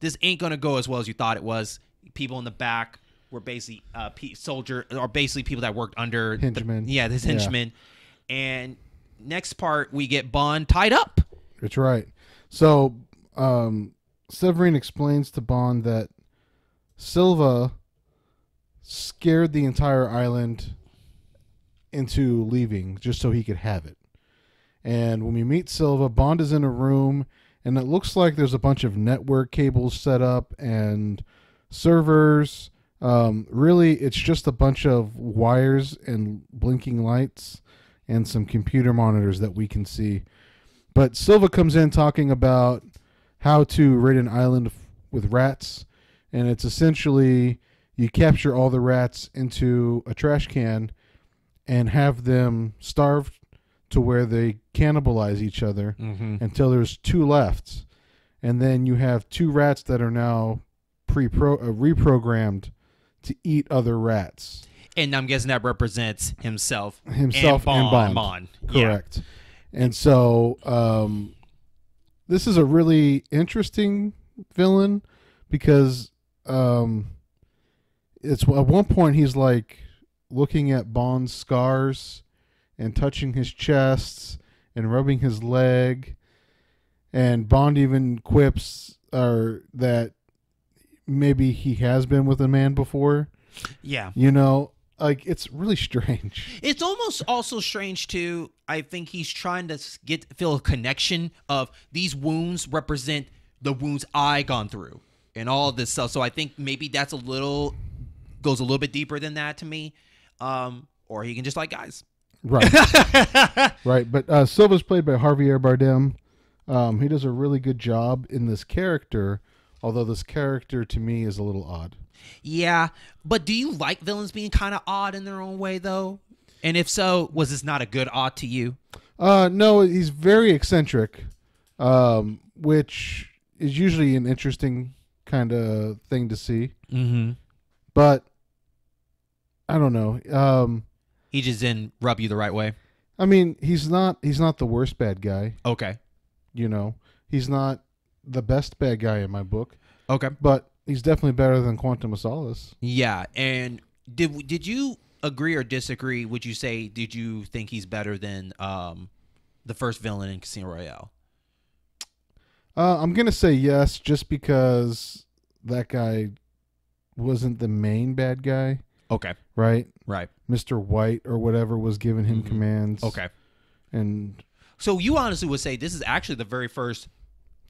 this ain't gonna go as well as you thought it was. People in the back were basically soldier, or basically people that worked under henchmen. This henchmen. Yeah. And next part, we get Bond tied up. That's right. So Severine explains to Bond that Silva scared the entire island into leaving just so he could have it. And when we meet Silva, Bond is in a room, and it looks like there's a bunch of network cables set up and servers. Really, it's just a bunch of wires and blinking lights and some computer monitors that we can see. But Silva comes in talking about how to raid an island with rats, and it's essentially you capture all the rats into a trash can and have them starved to where they cannibalize each other until there's 2 left. And then you have 2 rats that are now reprogrammed to eat other rats. And I'm guessing that represents himself and Bond. Correct. Yeah. And so this is a really interesting villain because it's at one point he's like looking at Bond's scars and touching his chest and rubbing his leg, and Bond even quips that maybe he has been with a man before. Yeah. Like, it's really strange. It's almost also strange too. I think he's trying to feel a connection of these wounds represent the wounds I gone through and all of this stuff. So I think maybe that's goes a little bit deeper than that to me. Or he can just like guys. Right. Right. But Silva's played by Javier Bardem. He does a really good job in this character, although this character to me is a little odd. Yeah, but do you like villains being kind of odd in their own way, though? And if so, was this not a good odd to you? No, he's very eccentric, which is usually an interesting kind of thing to see. Mm-hmm. But I don't know. He just didn't rub you the right way. I mean, he's not the worst bad guy. Okay. He's not the best bad guy in my book. Okay. But he's definitely better than Quantum of Solace. Yeah, and did you agree or disagree? Would you say, did you think he's better than the first villain in Casino Royale? I'm going to say yes, just because that guy wasn't the main bad guy. Okay. Right? Right. Mr. White or whatever was giving him commands. Okay. And so you honestly would say this is actually the very first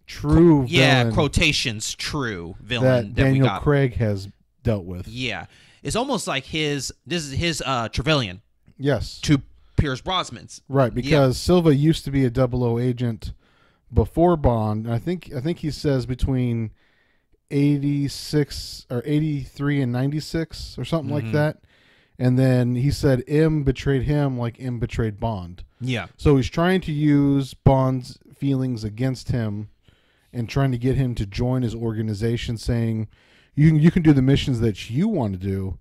true villain quotations true villain that Daniel we got. Craig has dealt with. Yeah. It's almost like this is his Trevelyan. Yes. To Pierce Brosnan's. Right, because Silva used to be a 00 agent before Bond. I think he says between 86 or 83 and 96 or something like that. And then he said M betrayed him like M betrayed Bond. Yeah. So he's trying to use Bond's feelings against him and trying to get him to join his organization, saying you can do the missions that you want to do,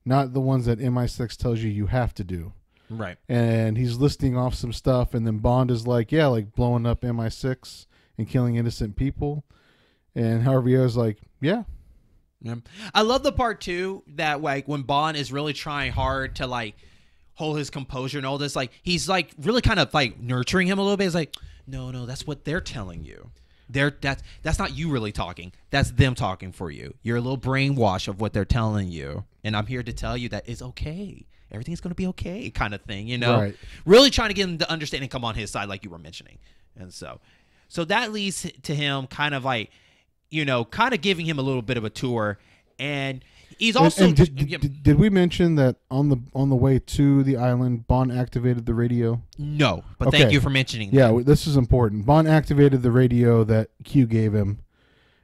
not the ones that MI6 tells you have to do. Right. And he's listing off some stuff, and then Bond is like, yeah, like blowing up MI6 and killing innocent people. And Javier's like, yeah. Yeah. I love the part too that like when Bond is really trying hard to like hold his composure and all this, like he's like really kind of like nurturing him a little bit. He's like, no, that's what they're telling you. That's not you really talking. That's them talking for you. You're a little brainwash of what they're telling you, and I'm here to tell you that it's okay. Everything's gonna be okay, kind of thing. Right. Really trying to get him to understand and come on his side, like you were mentioning, and so that leads to him kind of like, kind of giving him a little bit of a tour, and he's also. And did we mention that on the way to the island, Bond activated the radio? No, but thank you for mentioning that. Yeah, this is important. Bond activated the radio that Q gave him,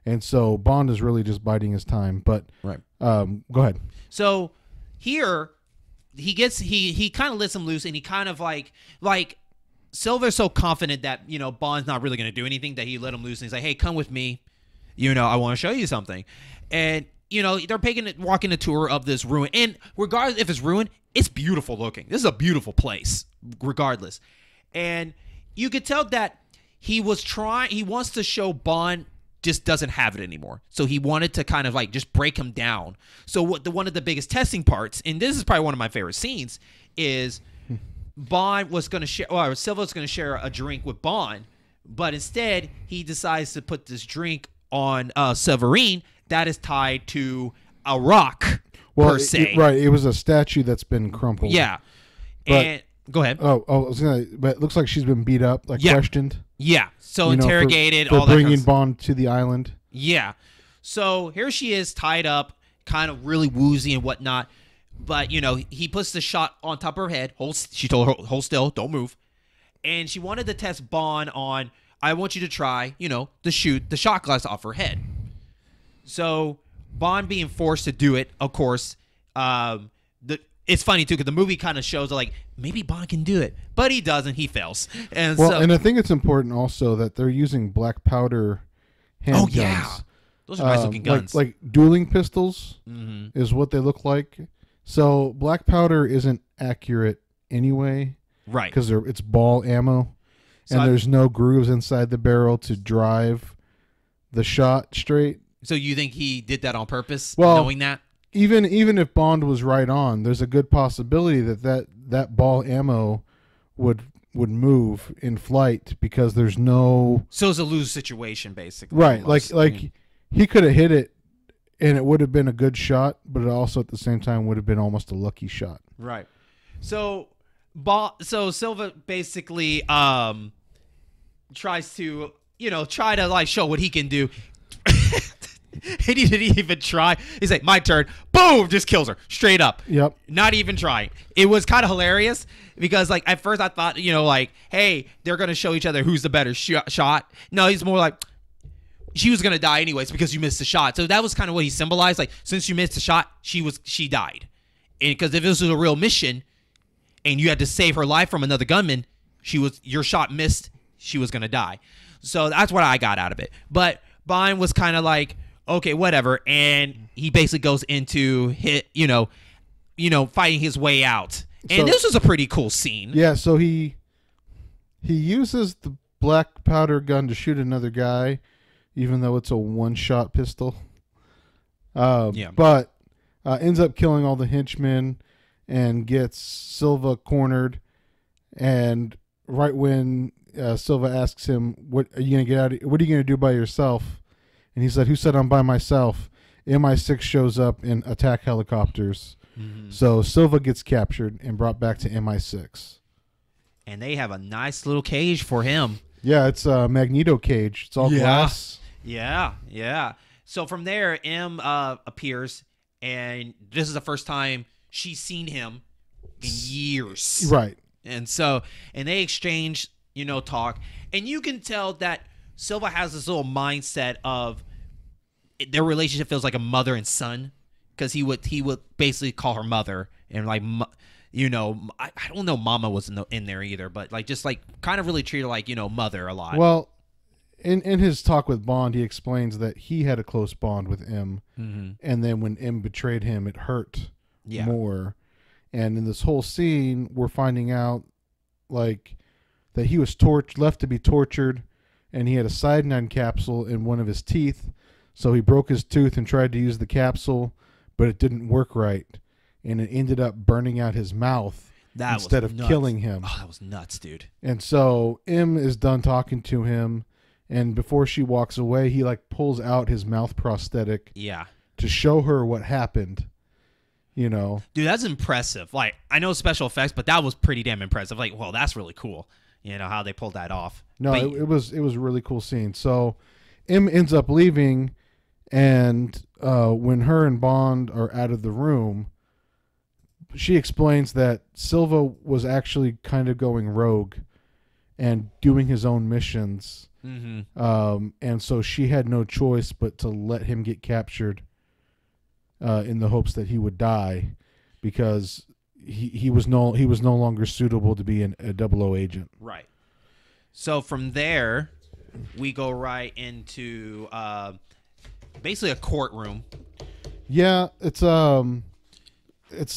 and so Bond is really just biding his time. But right, go ahead. So here he kind of lets him loose, and he kind of like Silver's so confident that Bond's not really going to do anything that he let him loose, and he's like, hey, come with me, I want to show you something, and. They're walking a tour of this ruin. And regardless if it's ruined, it's beautiful looking. This is a beautiful place, regardless. And you could tell that he wants to show Bond just doesn't have it anymore. So he wanted to kind of like just break him down. So one of the biggest testing parts, and this is probably one of my favorite scenes, is Bond was going to share, or Silva was going to share a drink with Bond, but instead he decides to put this drink on Severine that is tied to a rock, per se. Right. It was a statue that's been crumpled. Yeah. And go ahead. But it looks like she's been beat up, questioned. Yeah. So interrogated, for all that. Bringing Bond to the island. Yeah. So here she is tied up, kind of really woozy and whatnot. But, he puts the shot on top of her head. She told her, hold still, don't move. And she wanted to test Bond on, I want you to try, to shoot the shot glass off her head. So Bond being forced to do it, of course, it's funny too because the movie kind of shows like maybe Bond can do it, but he doesn't. He fails. And and I think it's important also that they're using black powder handguns. Oh yeah, those are nice looking guns. Like dueling pistols is what they look like. So black powder isn't accurate anyway, right? Because it's ball ammo, and there's no grooves inside the barrel to drive the shot straight. So you think he did that on purpose, knowing that? Even if Bond was right on, there's a good possibility that ball ammo would move in flight because there's no. So it's a lose situation, basically. Right, almost. like he could have hit it, and it would have been a good shot, but it also at the same time would have been almost a lucky shot. Right. So Silva basically tries to like show what he can do. He didn't even try. He's like, my turn. Boom! Just kills her. Straight up. Yep. Not even trying. It was kind of hilarious because, like, at first I thought, hey, they're going to show each other who's the better shot. No, he's more like, she was going to die anyways because you missed the shot. So that was kind of what he symbolized. Like, since you missed the shot, she died. Because if this was a real mission and you had to save her life from another gunman, your shot missed, she was going to die. So that's what I got out of it. But Bond was kind of like, okay, whatever, and he basically goes into fighting his way out. And this was a pretty cool scene. Yeah, so he uses the black powder gun to shoot another guy, even though it's a one-shot pistol. But ends up killing all the henchmen and gets Silva cornered. And right when Silva asks him, "What are you gonna get out? What are you gonna do by yourself?" And he said, "Who said I'm by myself?" MI6 shows up and attack helicopters. Mm-hmm. So Silva gets captured and brought back to MI6. And they have a nice little cage for him. Yeah, it's a Magneto cage. It's all glass. Yeah. So from there, M appears, and this is the first time she's seen him in years. Right. And they exchange, talk. And you can tell that Silva has this little mindset of their relationship feels like a mother and son, because he would basically call her mother, and like, I don't know, Mama was in there either, but like just like kind of really treat her like mother a lot. Well, in his talk with Bond, he explains that he had a close bond with M, and then when M betrayed him, it hurt more. And in this whole scene, we're finding out like that he was left to be tortured. And he had a cyanide capsule in one of his teeth. So he broke his tooth and tried to use the capsule, but it didn't work right. And it ended up burning out his mouth instead of killing him. Oh, that was nuts, dude. And so M is done talking to him And before she walks away, he like pulls out his mouth prosthetic Yeah. to show her what happened. You know, dude, that's impressive. Like, I know special effects, but that was pretty damn impressive. Like, well, that's really cool. You know how they pulled that off. No, But it was a really cool scene. So M ends up leaving, and when her and Bond are out of the room, she explains that Silva was actually kind of going rogue and doing his own missions. And so she had no choice but to let him get captured in the hopes that he would die, because he was no longer suitable to be a 00 agent. Right. So from there, we go right into basically a courtroom. Yeah, it's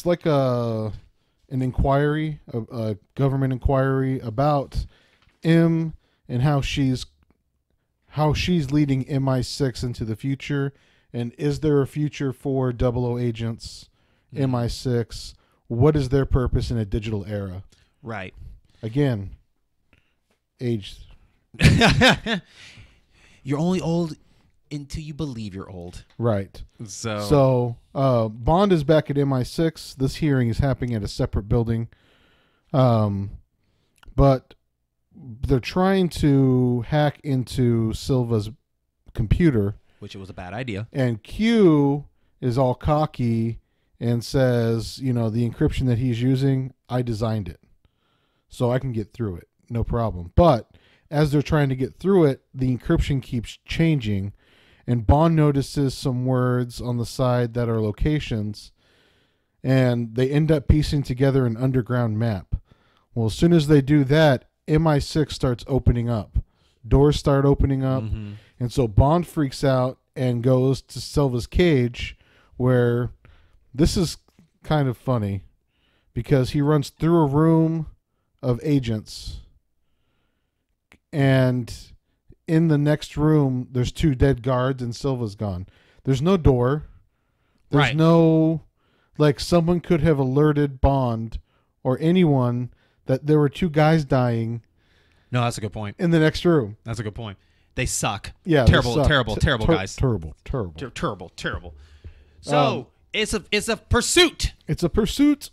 like an inquiry, a government inquiry about M and how she's leading MI6 into the future, and is there a future for 00 agents, MI6? What is their purpose in a digital era? Right. Again, aged. You're only old until you believe you're old. Right. So Bond is back at MI6. This hearing is happening at a separate building. But they're trying to hack into Silva's computer, which it was a bad idea. And Q is all cocky and says, the encryption that he's using, I designed it, so I can get through it, no problem. But as they're trying to get through it, the encryption keeps changing, and Bond notices some words on the side that are locations, and they end up piecing together an underground map. Well, as soon as they do that, MI6 starts opening up. Doors start opening up, and so Bond freaks out and goes to Silva's cage, where this is kind of funny because he runs through a room of agents, and in the next room there's 2 dead guards and Silva's gone. There's no door. There's no, like, someone could have alerted Bond or anyone that there were 2 guys dying. No, that's a good point. In the next room. That's a good point. They suck. Yeah, terrible, they suck. terrible guys. Terrible. So it's a pursuit. It's a pursuit.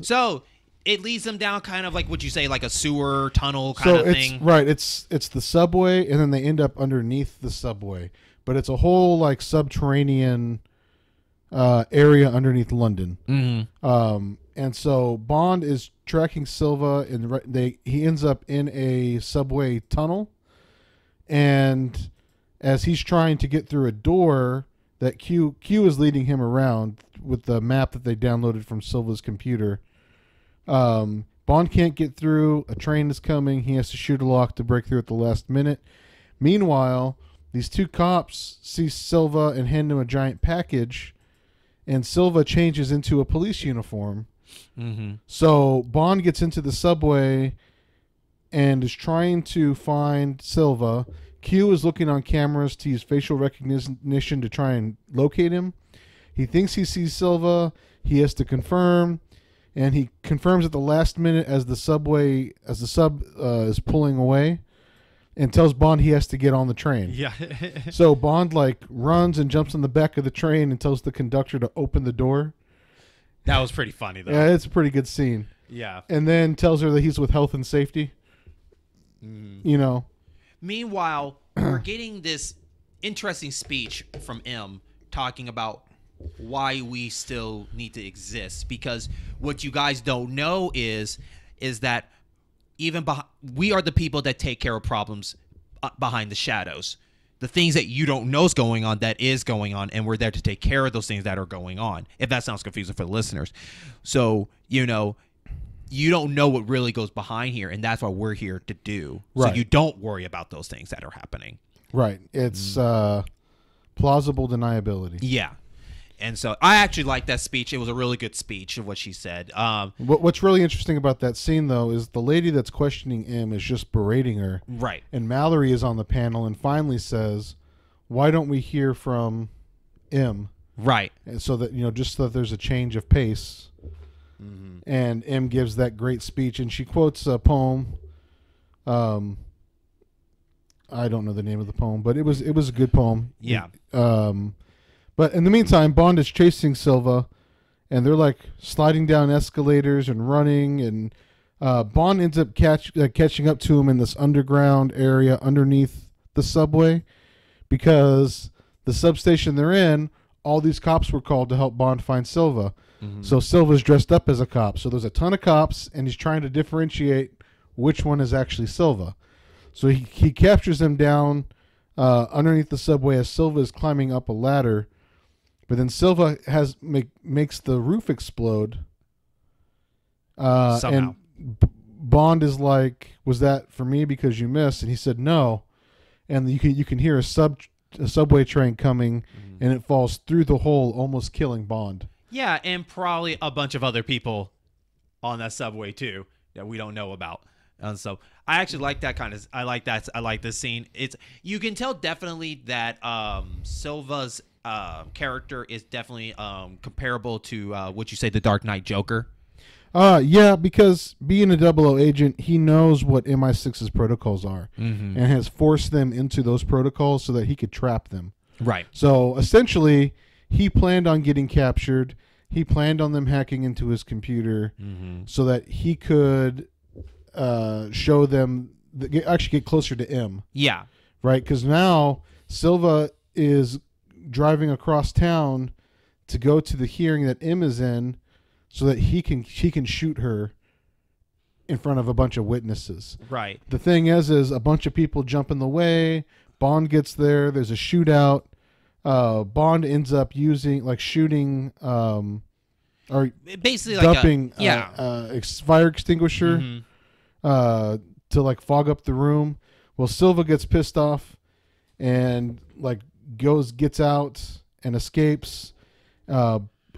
So it leads them down kind of like, would you say, like a sewer tunnel kind of thing? Right. It's the subway, and then they end up underneath the subway. But it's a whole like subterranean area underneath London. And so Bond is tracking Silva, and he ends up in a subway tunnel. And as he's trying to get through a door, that Q is leading him around with the map that they downloaded from Silva's computer. Bond can't get through. A train is coming. He has to shoot a lock to break through at the last minute. Meanwhile, these 2 cops see Silva and hand him a giant package, and Silva changes into a police uniform. So Bond gets into the subway and is trying to find Silva. Q is looking on cameras to use facial recognition to try and locate him. He thinks he sees Silva. He has to confirm, and he confirms at the last minute as the sub is pulling away, and tells Bond he has to get on the train. Yeah. So Bond like runs and jumps on the back of the train and tells the conductor to open the door. That was pretty funny, though. Yeah, it's a pretty good scene. Yeah. And then tells her that he's with health and safety. Meanwhile, we're getting this interesting speech from M talking about why we still need to exist. Because what you guys don't know is that we are the people that take care of problems behind the shadows. The things that you don't know is going on, that is going on, and we're there to take care of those things that are going on, if that sounds confusing for the listeners. So, you don't know what really goes behind here, and that's what we're here to do. Right. So you don't worry about those things that are happening. Right. It's plausible deniability. Yeah. And so I actually liked that speech. It was a really good speech of what she said. What's really interesting about that scene, though, is the lady that's questioning M is just berating her. Right. And Mallory is on the panel and finally says, why don't we hear from M? Right. And so that, just so that there's a change of pace. And M gives that great speech, and she quotes a poem I don't know the name of the poem, but it was a good poem. Yeah. But in the meantime, Bond is chasing Silva, and they're like sliding down escalators and running, and Bond ends up catching up to him in this underground area underneath the subway, because the substation they're in, all these cops were called to help Bond find Silva. Mm-hmm. So Silva's dressed up as a cop. So there's a ton of cops, and he's trying to differentiate which one is actually Silva. So he captures them down underneath the subway as Silva is climbing up a ladder. But then Silva makes the roof explode. Somehow. And Bond is like, "Was that for me because you missed?" And he said, "No." And you can hear a subway train coming, and it falls through the hole, almost killing Bond. Yeah, and probably a bunch of other people on that subway too that we don't know about. And so I actually like that kind of. I like this scene. You can tell definitely that Silva's character is definitely comparable to what you say, the Dark Knight Joker. Yeah, because being a 00 agent, he knows what MI6's protocols are, and has forced them into those protocols so that he could trap them. Right. So essentially, he planned on getting captured. He planned on them hacking into his computer so that he could show them, actually get closer to M. Yeah. Right? Because now Silva is driving across town to go to the hearing that M is in, so that he can shoot her in front of a bunch of witnesses. Right. The thing is a bunch of people jump in the way. Bond gets there. There's a shootout. Bond ends up shooting or basically like dumping fire extinguisher to like fog up the room. Well, Silva gets pissed off and gets out and escapes.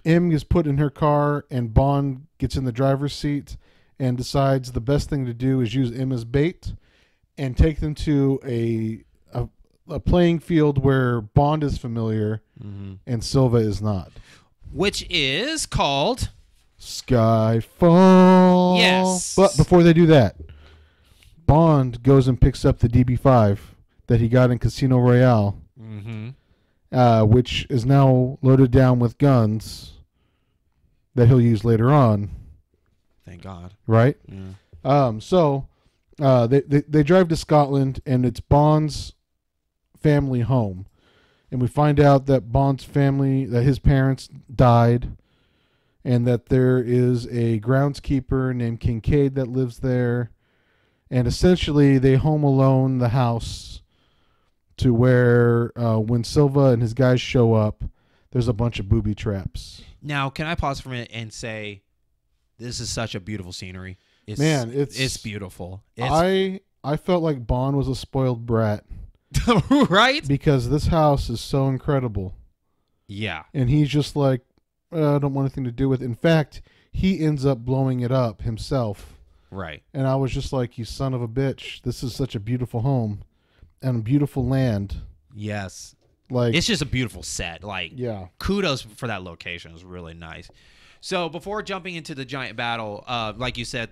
M is put in her car, and Bond gets in the driver's seat and decides the best thing to do is use M as bait and take them to a playing field where Bond is familiar and Silva is not. Which is called Skyfall. Yes. But before they do that, Bond goes and picks up the DB5 that he got in Casino Royale. Which is now loaded down with guns that he'll use later on. Thank God. Right? Yeah. So they drive to Scotland, and it's Bond's family home. And we find out that Bond's family, that his parents died, and that there is a groundskeeper named Kincaid that lives there. And essentially, they home alone the house to where when Silva and his guys show up, there's a bunch of booby traps. Now, can I pause for a minute and say, this is such a beautiful scenery. It's beautiful. I felt like Bond was a spoiled brat. Right? Because this house is so incredible. Yeah. And he's just like, I don't want anything to do with it. In fact, he ends up blowing it up himself. Right. And I was just like, you son of a bitch. This is such a beautiful home. And beautiful land. Yes. It's just a beautiful set. Kudos for that location. It was really nice. So before jumping into the giant battle, like you said,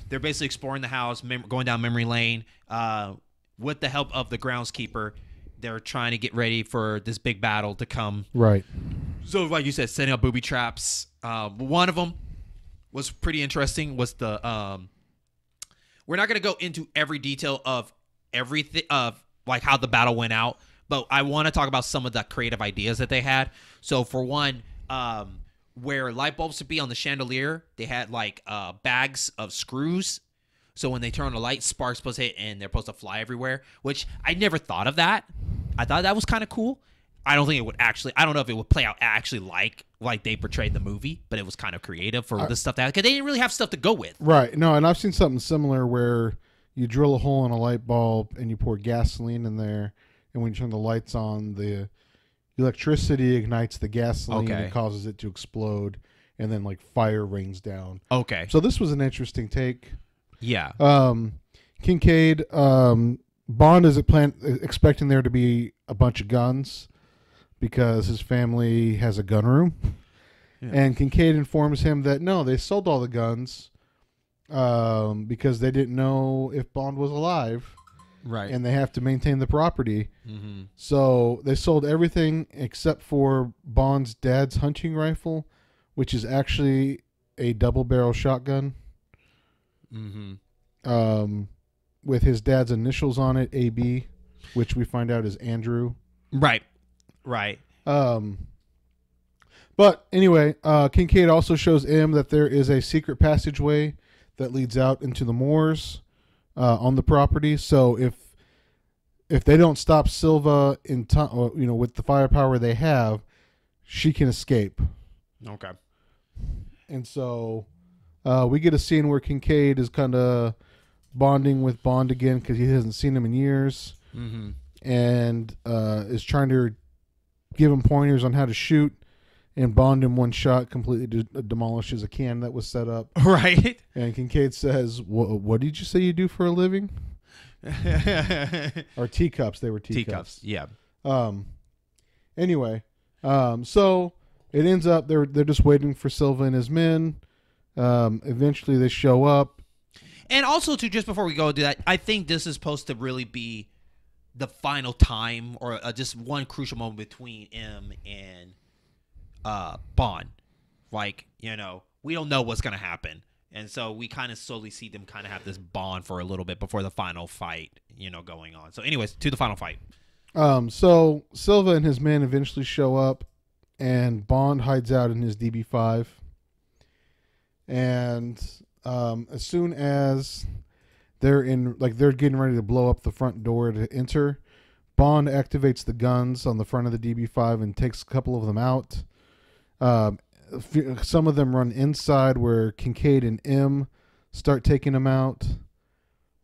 they're basically exploring the house, going down memory lane. With the help of the groundskeeper, they're trying to get ready for this big battle to come. Right. So like you said, setting up booby traps. One of them was pretty interesting. Was the we're not going to go into every detail of everything how the battle went out, but I want to talk about some of the creative ideas that they had. So for one, where light bulbs would be on the chandelier, they had bags of screws. So when they turn on the light, sparks supposed to hit and they're supposed to fly everywhere, which I never thought of that. I thought that was kind of cool. I don't think it would actually, I don't know if it would play out actually like they portrayed the movie, but it was kind of creative for the stuff because they didn't really have stuff to go with. Right. No, and I've seen something similar where you drill a hole in a light bulb and you pour gasoline in there, and when you turn the lights on, the electricity ignites the gasoline and causes it to explode, and then fire rains down. Okay. So this was an interesting take. Yeah. Kincaid, Bond is expecting there to be a bunch of guns because his family has a gun room. Yeah. And Kincaid informs him that no, they sold all the guns because they didn't know if Bond was alive. Right. And they have to maintain the property. Mm-hmm. So they sold everything except for Bond's dad's hunting rifle, which is actually a double barrel shotgun. Mm-hmm. With his dad's initials on it, AB, which we find out is Andrew. Right. But anyway, Kincaid also shows M that there is a secret passageway that leads out into the moors on the property. So if they don't stop Silva in time, with the firepower they have, she can escape. Okay. And so we get a scene where Kincaid is kind of bonding with Bond again because he hasn't seen him in years, and is trying to give him pointers on how to shoot. And Bond in one shot completely demolishes a can that was set up. Right. And Kincaid says, what did you say you do for a living? Or teacups. They were teacups. Yeah. Anyway, so it ends up they're just waiting for Silva and his men. Eventually they show up. And also, too, just before we go do that, I think this is supposed to really be the final time or just one crucial moment between M and Bond. Like, we don't know what's going to happen. And so we kind of slowly see them kind of have this bond for a little bit before the final fight, going on. So anyways, to the final fight. So Silva and his men eventually show up, and Bond hides out in his DB5. And as soon as they're getting ready to blow up the front door to enter, Bond activates the guns on the front of the DB5 and takes a couple of them out. Some of them run inside where Kincaid and M start taking them out.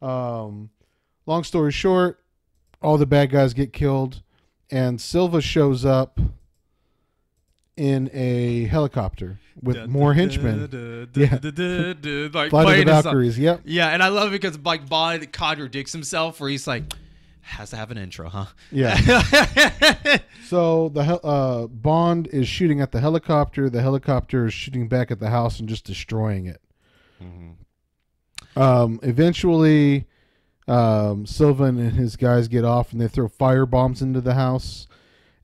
Long story short, all the bad guys get killed, and Silva shows up in a helicopter with more henchmen. Like Flight of the Valkyries, yep. Yeah, and I love it because like Bond contradicts himself where he's like, has to have an intro, huh? Yeah. So the Bond is shooting at the helicopter. The helicopter is shooting back at the house and just destroying it. Eventually, Sylvan and his guys get off and they throw fire bombs into the house.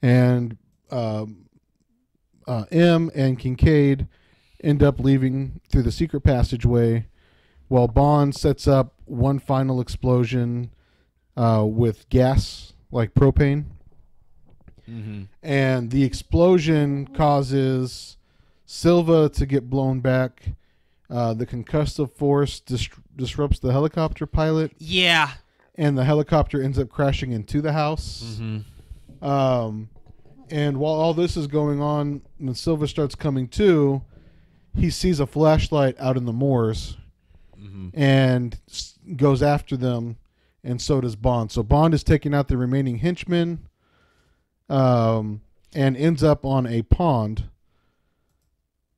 And M and Kincaid end up leaving through the secret passageway while Bond sets up one final explosion with gas, like propane. And the explosion causes Silva to get blown back. The concussive force disrupts the helicopter pilot. Yeah. And the helicopter ends up crashing into the house. And while all this is going on, when Silva starts coming to, he sees a flashlight out in the moors and goes after them. And so does Bond. So Bond is taking out the remaining henchmen and ends up on a pond.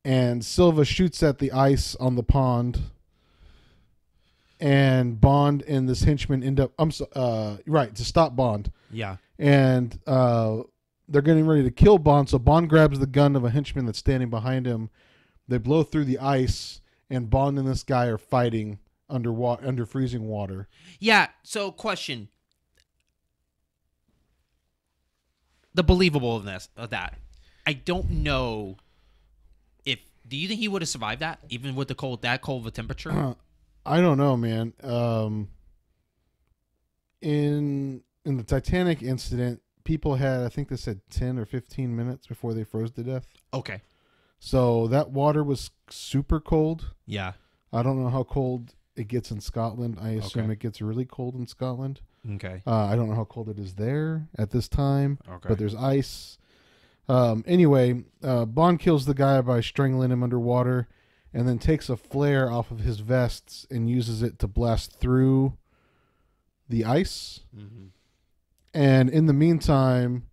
And Silva shoots at the ice on the pond. And Bond and this henchman end up... to stop Bond. Yeah. And they're getting ready to kill Bond. So Bond grabs the gun of a henchman that's standing behind him. They blow through the ice. And Bond and this guy are fighting under freezing water. Yeah, so question. The believableness of that. I don't know if... Do you think he would have survived that? Even with that cold of a temperature? I don't know, man. In the Titanic incident, people had, I think they said 10 or 15 minutes before they froze to death. Okay. So that water was super cold. Yeah. I don't know how cold it gets in Scotland. I assume it gets really cold in Scotland. Okay. I don't know how cold it is there at this time. Okay. But there's ice. Anyway, Bond kills the guy by strangling him underwater and then takes a flare off of his vests and uses it to blast through the ice. And in the meantime,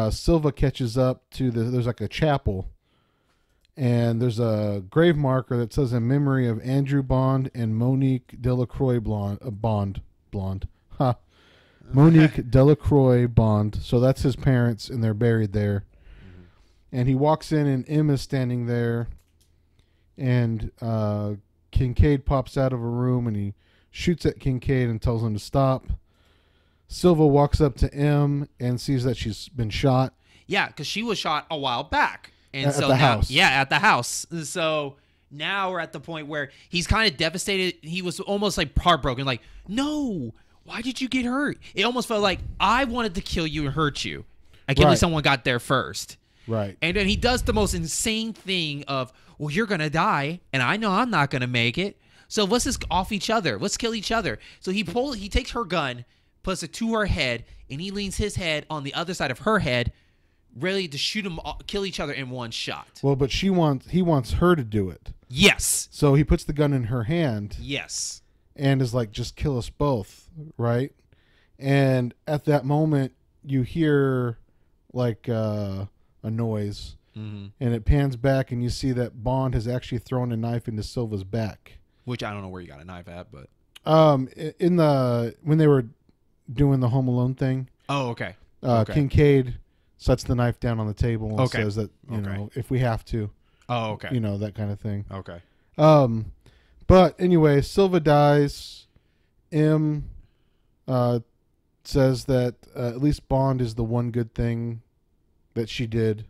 Silva catches up to there's like a chapel. And there's a grave marker that says in memory of Andrew Bond and Monique Delacroix Bond. Monique Delacroix Bond. So that's his parents, and they're buried there. And he walks in, and M is standing there. And Kincaid pops out of a room, and he shoots at Kincaid and tells him to stop. Silva walks up to M and sees that she's been shot. Yeah, because she was shot a while back. And At so the now, house. Yeah, at the house. So now we're at the point where he's kind of devastated. He was almost like heartbroken. Like, no, why did you get hurt? It almost felt like I wanted to kill you and hurt you. I can't believe someone got there first. Right. And then he does the most insane thing of, well, you're going to die, and I know I'm not going to make it. So let's just off each other. Let's kill each other. So he takes her gun, puts it to her head, and he leans his head on the other side of her head, ready to shoot them, kill each other in one shot. Well, but he wants her to do it. Yes. So he puts the gun in her hand. Yes. And is like, just kill us both, right? And at that moment, you hear like a noise, and it pans back, and you see that Bond has actually thrown a knife into Silva's back. Which I don't know where you got a knife at, but when they were doing the Home Alone thing. Oh, okay. Kincaid sets the knife down on the table and says that you know, if we have to. Oh, okay. You know, that kind of thing. Okay. But anyway, Silva dies. M says that at least Bond is the one good thing that she did.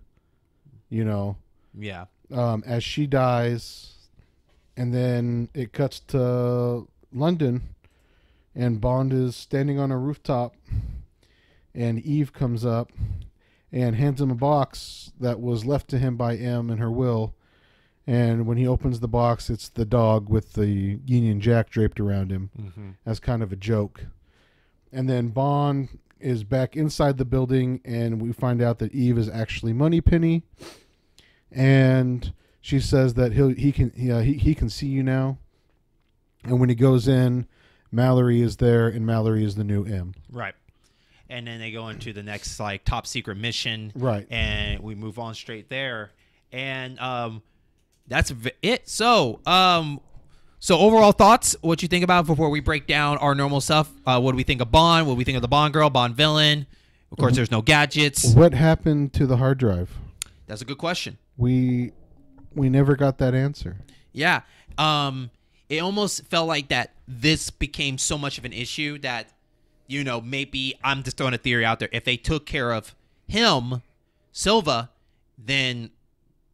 You know. Yeah. As she dies, and then it cuts to London, and Bond is standing on a rooftop, and Eve comes up and hands him a box that was left to him by M in her will. And when he opens the box, it's the dog with the Union Jack draped around him as kind of a joke. And then Bond is back inside the building, and we find out that Eve is actually Moneypenny. And she says that he can see you now. And when he goes in, Mallory is there, and Mallory is the new M. Right. And then they go into the next like top secret mission. Right. And we move on straight there. And that's it. So overall thoughts, what you think about before we break down our normal stuff? What do we think of Bond? What do we think of the Bond girl, Bond villain? Of course, there's no gadgets. What happened to the hard drive? That's a good question. We never got that answer. Yeah. It almost felt like that this became so much of an issue that, you know, maybe I'm just throwing a theory out there. If they took care of him, Silva, then,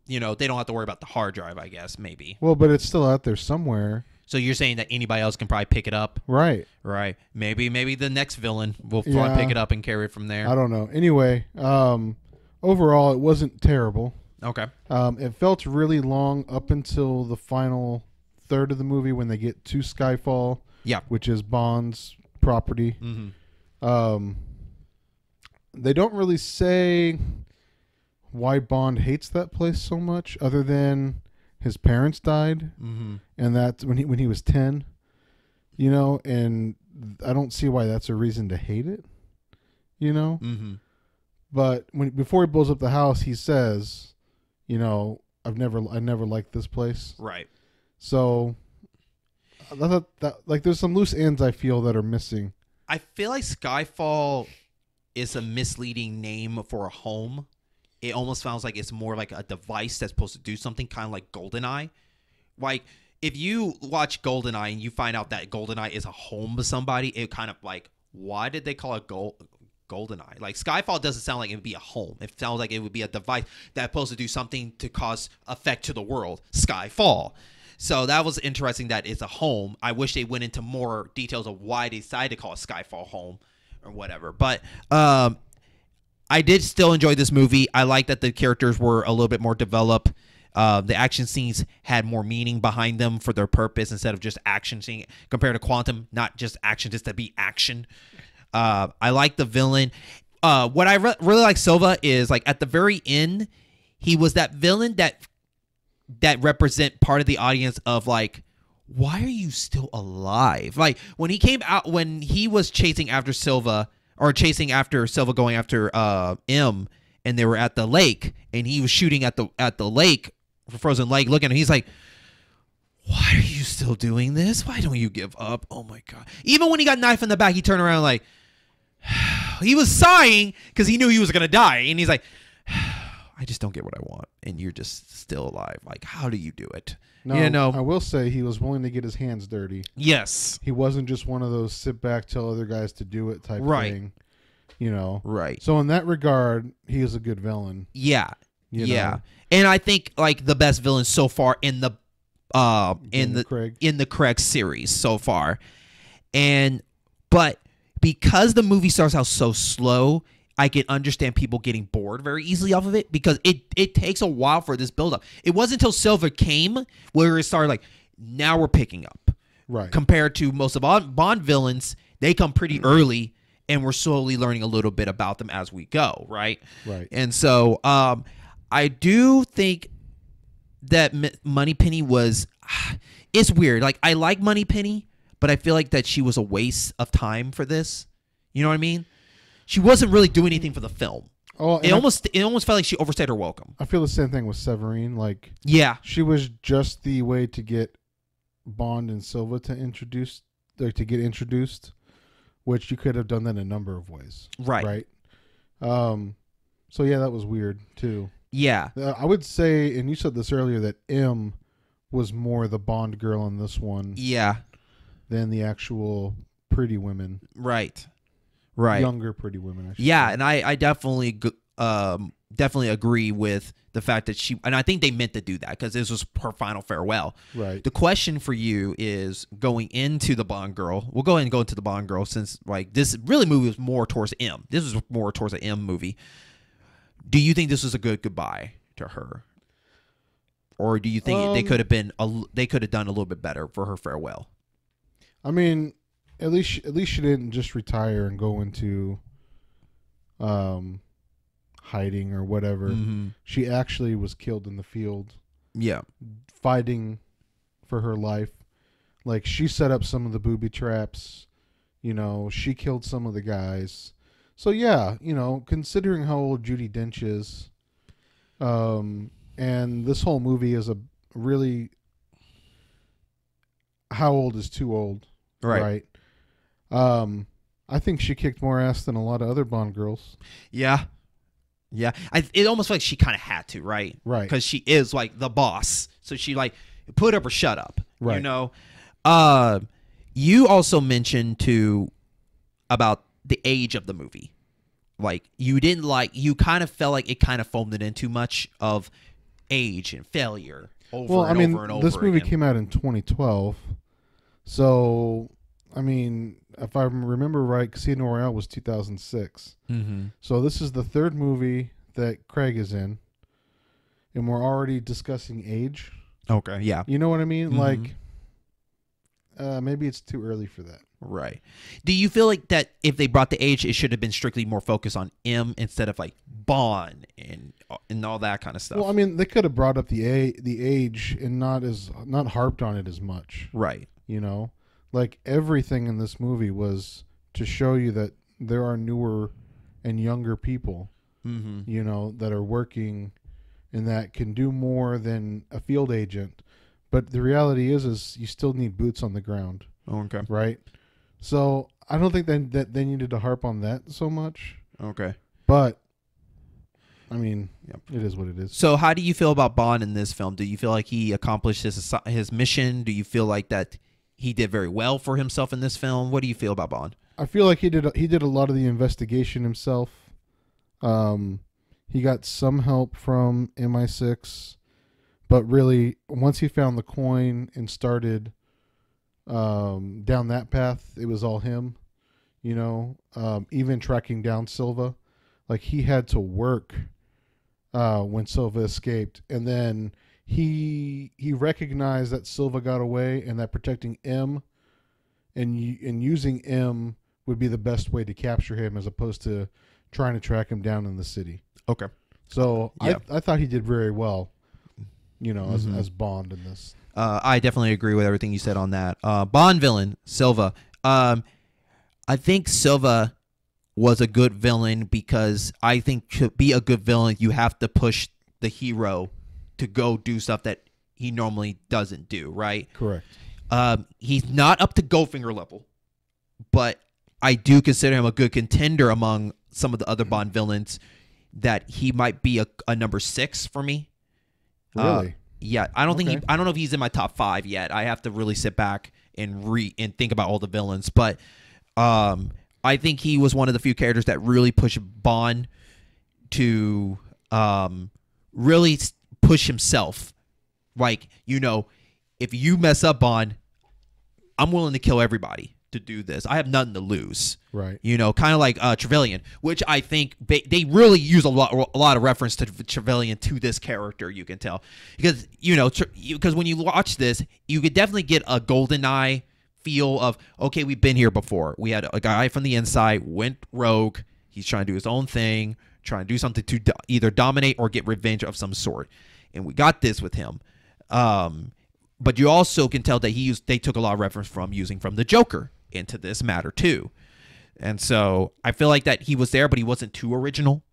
you know, they don't have to worry about the hard drive, I guess, maybe. Well, but it's still out there somewhere. So you're saying that anybody else can probably pick it up? Right. Right. Maybe the next villain will probably pick it up and carry it from there. I don't know. Anyway, overall, it wasn't terrible. Okay. It felt really long up until the final third of the movie when they get to Skyfall. Yeah. Which is Bond's property. They don't really say why Bond hates that place so much, other than his parents died, and that's when he was 10. You know, and I don't see why that's a reason to hate it. You know. But before he blows up the house, he says, you know, I never liked this place. Right. So I thought that like there's some loose ends I feel that are missing. I feel like Skyfall is a misleading name for a home. It almost sounds like it's more like a device that's supposed to do something, kind of like GoldenEye. Like if you watch GoldenEye and you find out that GoldenEye is a home to somebody, it kind of like, why did they call it GoldenEye? Like Skyfall doesn't sound like it would be a home. It sounds like it would be a device that's supposed to do something to cause effect to the world. Skyfall. So that was interesting that it's a home. I wish they went into more details of why they decided to call it Skyfall home or whatever. But I did still enjoy this movie. I like that the characters were a little bit more developed. The action scenes had more meaning behind them for their purpose instead of just action scene compared to Quantum, not just action just to be action. I like the villain. What I really like Silva is like at the very end, he was that villain that represent part of the audience of like, why are you still alive? Like when he came out, when he was chasing after Silva going after M, and they were at the lake, and he was shooting at the lake, frozen lake, looking at him, he's like, why are you still doing this? Why don't you give up? Oh my God. Even when he got knife in the back, he turned around like, he was sighing because he knew he was going to die. And he's like, I just don't get what I want, and you're just still alive. Like, how do you do it? No, You know? I will say he was willing to get his hands dirty. Yes. He wasn't just one of those sit back, tell other guys to do it type Right. thing. You know? Right. So in that regard, he is a good villain. Yeah. You yeah. know? And I think like the best villain so far in the Craig. in the Craig series so far. But because the movie starts out so slow, I can understand people getting bored very easily off of it because it takes a while for this build up. It wasn't until Silva came where it started like, now we're picking up. Right. Compared to most of Bond villains, they come pretty early and we're slowly learning a little bit about them as we go, right? Right. And so I do think that Moneypenny was it's weird. Like I like Moneypenny, but I feel like that she was a waste of time for this. You know what I mean? She wasn't really doing anything for the film. Oh, it almost felt like she overstayed her welcome. I feel the same thing with Severine. Like, yeah, she was just the way to get Bond and Silva to get introduced, which you could have done that in a number of ways. Right. Right. So yeah, that was weird too. Yeah. I would say, and you said this earlier, that M was more the Bond girl in this one. Yeah. Than the actual pretty women. Right. Right. Younger pretty women. Yeah, say. and I definitely agree with the fact that and I think they meant to do that because this was her final farewell. Right. The question for you is going into the Bond girl. We'll go ahead and go into the Bond girl since like this really movie was more towards M. This was more towards an M movie. Do you think this was a good goodbye to her, or do you think they could have done a little bit better for her farewell? I mean, at least she didn't just retire and go into hiding or whatever. Mm-hmm. She actually was killed in the field. Yeah. Fighting for her life. Like, she set up some of the booby traps. You know, she killed some of the guys. So, yeah, you know, considering how old Judi Dench is, and this whole movie is a really... How old is too old? Right. I think she kicked more ass than a lot of other Bond girls. Yeah. Yeah. It almost felt like she kind of had to, right? Right. Because she is like the boss. So she like put up or shut up. Right. You know? You also mentioned about the age of the movie. Like you kind of felt like it kind of foamed it in too much of age and failure over and over. This movie came out in 2012. So, I mean, if I remember right, Casino Royale was 2006. Mm-hmm. So this is the third movie that Craig is in, and we're already discussing age. Okay, yeah. You know what I mean? Mm-hmm. Like, maybe it's too early for that. Right. Do you feel like that if they brought the age, it should have been strictly more focused on M instead of like Bond and all that kind of stuff? Well, I mean, they could have brought up the age and not harped on it as much. Right. You know, like everything in this movie was to show you that there are newer and younger people, mm-hmm. you know, that are working and that can do more than a field agent. But the reality is you still need boots on the ground. Okay. Right. So I don't think that they needed to harp on that so much. Okay. But I mean, yep. It is what it is. So how do you feel about Bond in this film? Do you feel like he accomplished his mission? Do you feel like that he did very well for himself in this film? What do you feel about Bond? I feel like he did a lot of the investigation himself. He got some help from MI6, but really once he found the coin and started down that path, it was all him. You know, even tracking down Silva, like he had to work when Silva escaped, and then he recognized that Silva got away and that protecting M and using M would be the best way to capture him as opposed to trying to track him down in the city. Okay. So yeah. I thought he did very well, you know, mm-hmm. as Bond in this. I definitely agree with everything you said on that. Bond villain, Silva. I think Silva was a good villain because I think to be a good villain, you have to push the hero to go do stuff that he normally doesn't do, right? Correct. He's not up to Goldfinger level, but I do consider him a good contender among some of the other Bond villains. that he might be a number 6 for me. Really? Yeah, I don't think Okay. I don't know if he's in my top 5 yet. I have to really sit back and think about all the villains, but I think he was one of the few characters that really pushed Bond to really push himself. Like, if you mess up, Bond, I'm willing to kill everybody to do this. I have nothing to lose. Right. Kind of like Trevelyan, which I think they really use a lot of reference to Trevelyan to this character. You can tell because because when you watch this, you could definitely get a GoldenEye feel of, okay, we've been here before. We had a guy from the inside went rogue. He's trying to do his own thing, trying to do something to either dominate or get revenge of some sort, and we got this with him. But you also can tell that they took a lot of reference from the Joker into this matter too. And so I feel like that he was there, but he wasn't too original.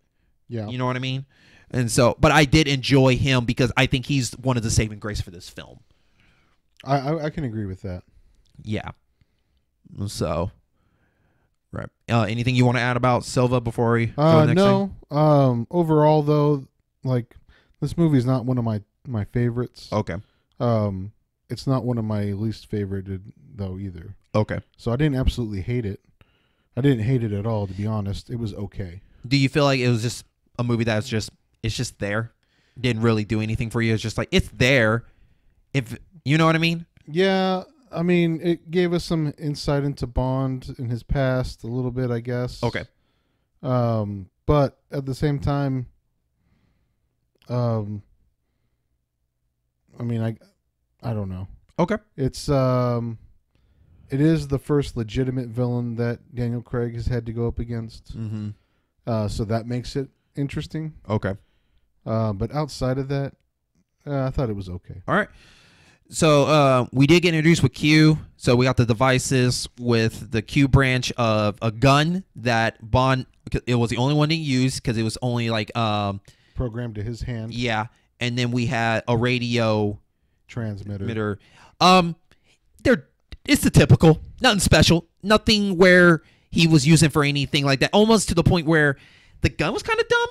Yeah. You know what I mean? And so, but I did enjoy him because I think he's one of the saving grace for this film. I can agree with that. Yeah. So, right. Anything you want to add about Silva before we go to the next thing? Overall, though, like, this movie is not one of my favorites. Okay. It's not one of my least favorited, though, either. Okay. So I didn't absolutely hate it. I didn't hate it at all, to be honest. It was okay. Do you feel like it was just a movie that's it's just there? Didn't really do anything for you? It's just like, it's there. If you know what I mean? Yeah. I mean, it gave us some insight into Bond in his past a little bit, I guess. Okay. But at the same time, I mean, I don't know. Okay. It's it is the first legitimate villain that Daniel Craig has had to go up against. Mm-hmm. So that makes it interesting. Okay. But outside of that, I thought it was okay. All right. So we did get introduced with Q. So we got the devices with the Q branch of a gun that Bond. It was the only one to use because it was only like Programmed to his hand. Yeah, and then we had a radio transmitter. It's the typical, nothing special, nothing where he was using for anything like that. Almost to the point where the gun was kind of dumb.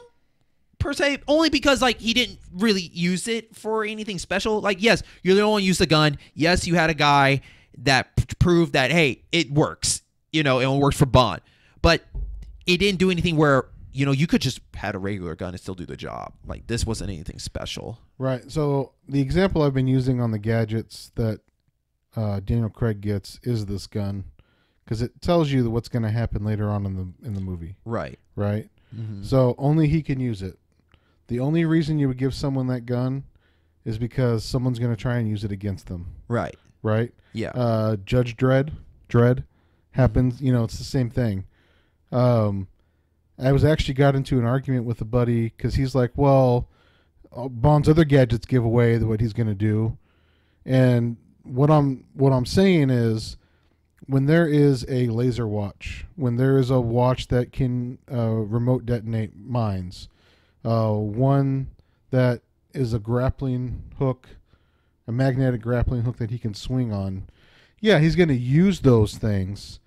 Per se, only because like he didn't really use it for anything special. Like, yes, you're the only one who used the gun. Yes, you had a guy that proved that, hey, it works. It works for Bond, but it didn't do anything where you could just had a regular gun and still do the job. Like, this wasn't anything special. Right. So the example I've been using on the gadgets that Daniel Craig gets is this gun, because it tells you what's going to happen later on in the movie. Right. Right. Mm-hmm. So only he can use it. The only reason you would give someone that gun is because someone's going to try and use it against them. Right. Right? Yeah. Judge Dredd happens. It's the same thing. I was actually got into an argument with a buddy because he's like, well, Bond's other gadgets give away what he's going to do. And what I'm saying is, when there is a laser watch, when there is a watch that can remote detonate mines, one that is a grappling hook, a magnetic grappling hook that he can swing on. Yeah, he's going to use those things,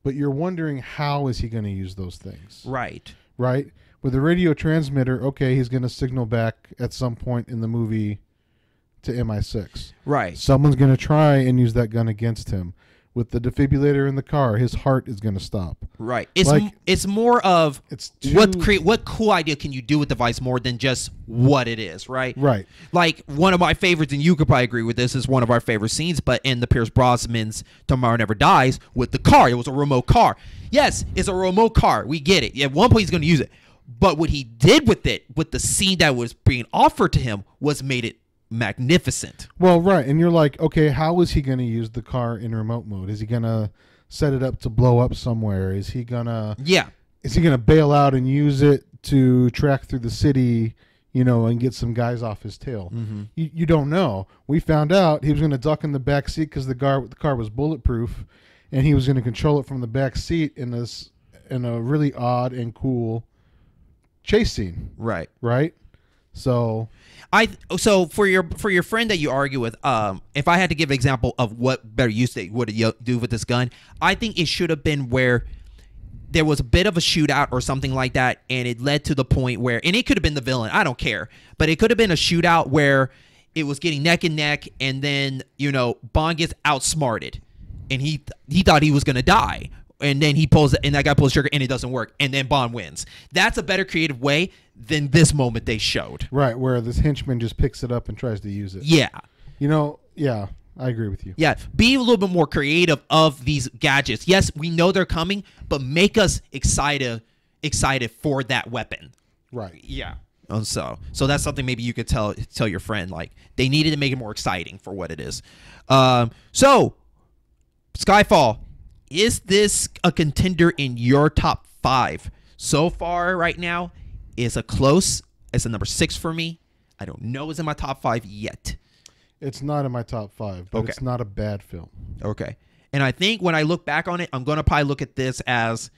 but you're wondering how is he going to use those things? Right. Right? With a radio transmitter, okay, he's going to signal back at some point in the movie to MI6. Right. Someone's going to try and use that gun against him. With the defibrillator in the car, his heart is going to stop. Right. It's more of what cool idea can you do with the device more than just what it is, right? Right. Like, one of my favorites, and you could probably agree with this, is one of our favorite scenes, but in the Pierce Brosnan's Tomorrow Never Dies with the car. It was a remote car. Yes, it's a remote car. We get it. At one point, he's going to use it. But what he did with it, with the scene that was being offered to him, was made it magnificent. Well, right. And you're like, okay, how is he going to use the car in remote mode? Is he going to set it up to blow up somewhere? Is he going to bail out and use it to track through the city, and get some guys off his tail? Mm-hmm. You don't know. We found out he was going to duck in the back seat because the car was bulletproof, and he was going to control it from the back seat in a really odd and cool chase scene. Right. Right. So for your friend that you argue with, if I had to give an example of what better use they would do with this gun, I think it should have been where there was a bit of a shootout or something like that, and it led to the point where, and it could have been the villain, I don't care, but it could have been a shootout where it was getting neck and neck, and then, you know, Bond gets outsmarted, and he thought he was going to die, and then he pulls, and that guy pulls the trigger, and it doesn't work, and then Bond wins. That's a better creative way than this moment they showed. Right, where this henchman just picks it up and tries to use it. Yeah. You know, yeah, I agree with you. Yeah, be a little bit more creative of these gadgets. Yes, we know they're coming, but make us excited for that weapon. Right. Yeah. So that's something maybe you could tell your friend, like, they needed to make it more exciting for what it is. So Skyfall, is this a contender in your top 5? So far right now, it's a number 6 for me. I don't know it's in my top 5 yet. It's not in my top 5, but it's not a bad film. Okay. And I think when I look back on it, I'm going to probably look at this as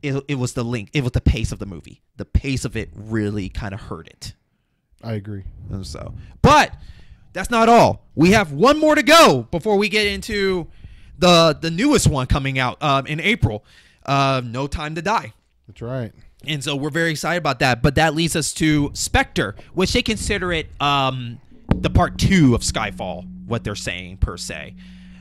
it was the link. It was the pace of the movie. The pace of it really kind of hurt it. I agree. And so, but that's not all. We have one more to go before we get into the newest one coming out in April. No Time to Die. That's right. And so we're very excited about that. But that leads us to Spectre, which they consider it the part 2 of Skyfall, what they're saying per se,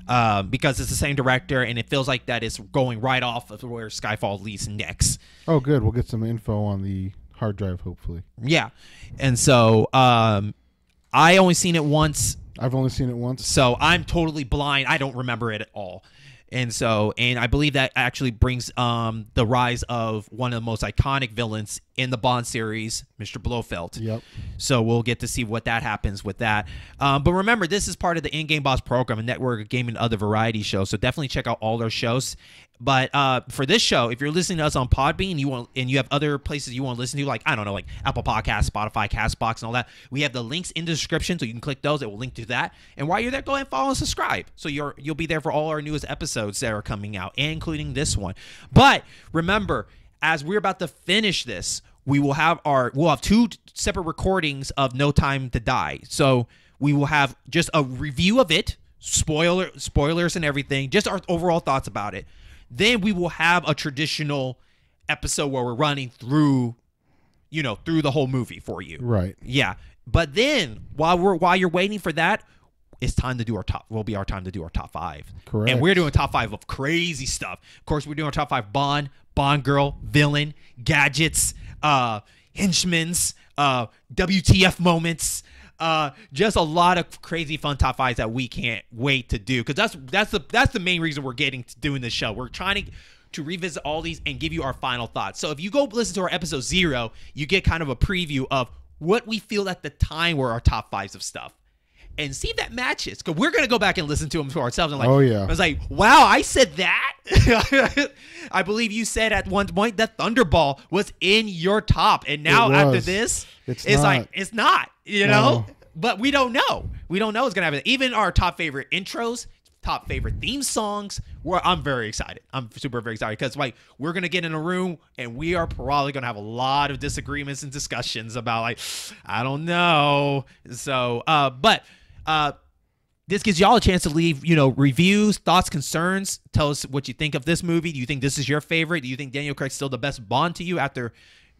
because it's the same director, and it feels like that is going right off of where Skyfall leads next. Oh, good. We'll get some info on the hard drive, hopefully. Yeah. And so I only seen it once. I've only seen it once. So I'm totally blind. I don't remember it at all. And I believe that actually brings the rise of one of the most iconic villains in the Bond series, Mr. Blofeld. Yep. So we'll get to see what that happens with that. But remember, this is part of the In-Game Boss program, a network of gaming and other variety shows. So definitely check out all those shows. But for this show, if you're listening to us on Podbean and you have other places you want to listen to, like, I don't know, like Apple Podcasts, Spotify, CastBox, and all that, we have the links in the description, so you can click those. It will link to that. And while you're there, go ahead and follow and subscribe. So you'll be there for all our newest episodes that are coming out, including this one. But remember, as we're about to finish this, we'll have 2 separate recordings of No Time to Die. So we will have just a review of it, spoilers and everything, just our overall thoughts about it. Then we will have a traditional episode where we're running through the whole movie for you. Right. Yeah. But then while you're waiting for that, it's time to do our top. Will be our time to do our top 5. Correct. And we're doing top 5 of crazy stuff. Of course, we're doing our top 5 Bond girl, villain, gadgets, henchmen's, WTF moments. Just a lot of crazy fun top 5s that we can't wait to do, because that's the main reason we're getting to doing this show. We're trying to revisit all these and give you our final thoughts. So if you go listen to our episode 0, you get kind of a preview of what we feel at the time were our top 5s of stuff, and see if that matches, because we're gonna go back and listen to them to ourselves. And oh yeah, I was like, wow, I said that. I believe you said at one point that Thunderball was in your top, and now after this, it's not. You know, but we don't know. We don't know what's gonna happen. Even our top favorite intros, top favorite theme songs. I'm very excited. I'm super very excited, because we're gonna get in a room and we are probably gonna have a lot of disagreements and discussions about I don't know. So, but this gives y'all a chance to leave, reviews, thoughts, concerns. Tell us what you think of this movie. Do you think this is your favorite? Do you think Daniel Craig's still the best Bond to you after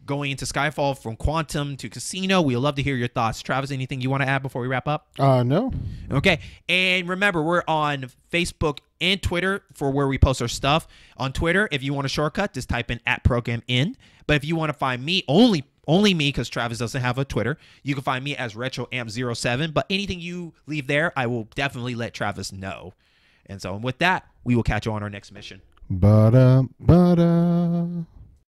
going into Skyfall from Quantum to Casino? We'd love to hear your thoughts. Travis, anything you want to add before we wrap up? No. Okay. And remember, we're on Facebook and Twitter for where we post our stuff. On Twitter, if you want a shortcut, just type in @ProgramIn. But if you want to find me, only me, because Travis doesn't have a Twitter, you can find me as RetroAmp07. But anything you leave there, I will definitely let Travis know. And so with that, we will catch you on our next mission. Ba-da, ba-da.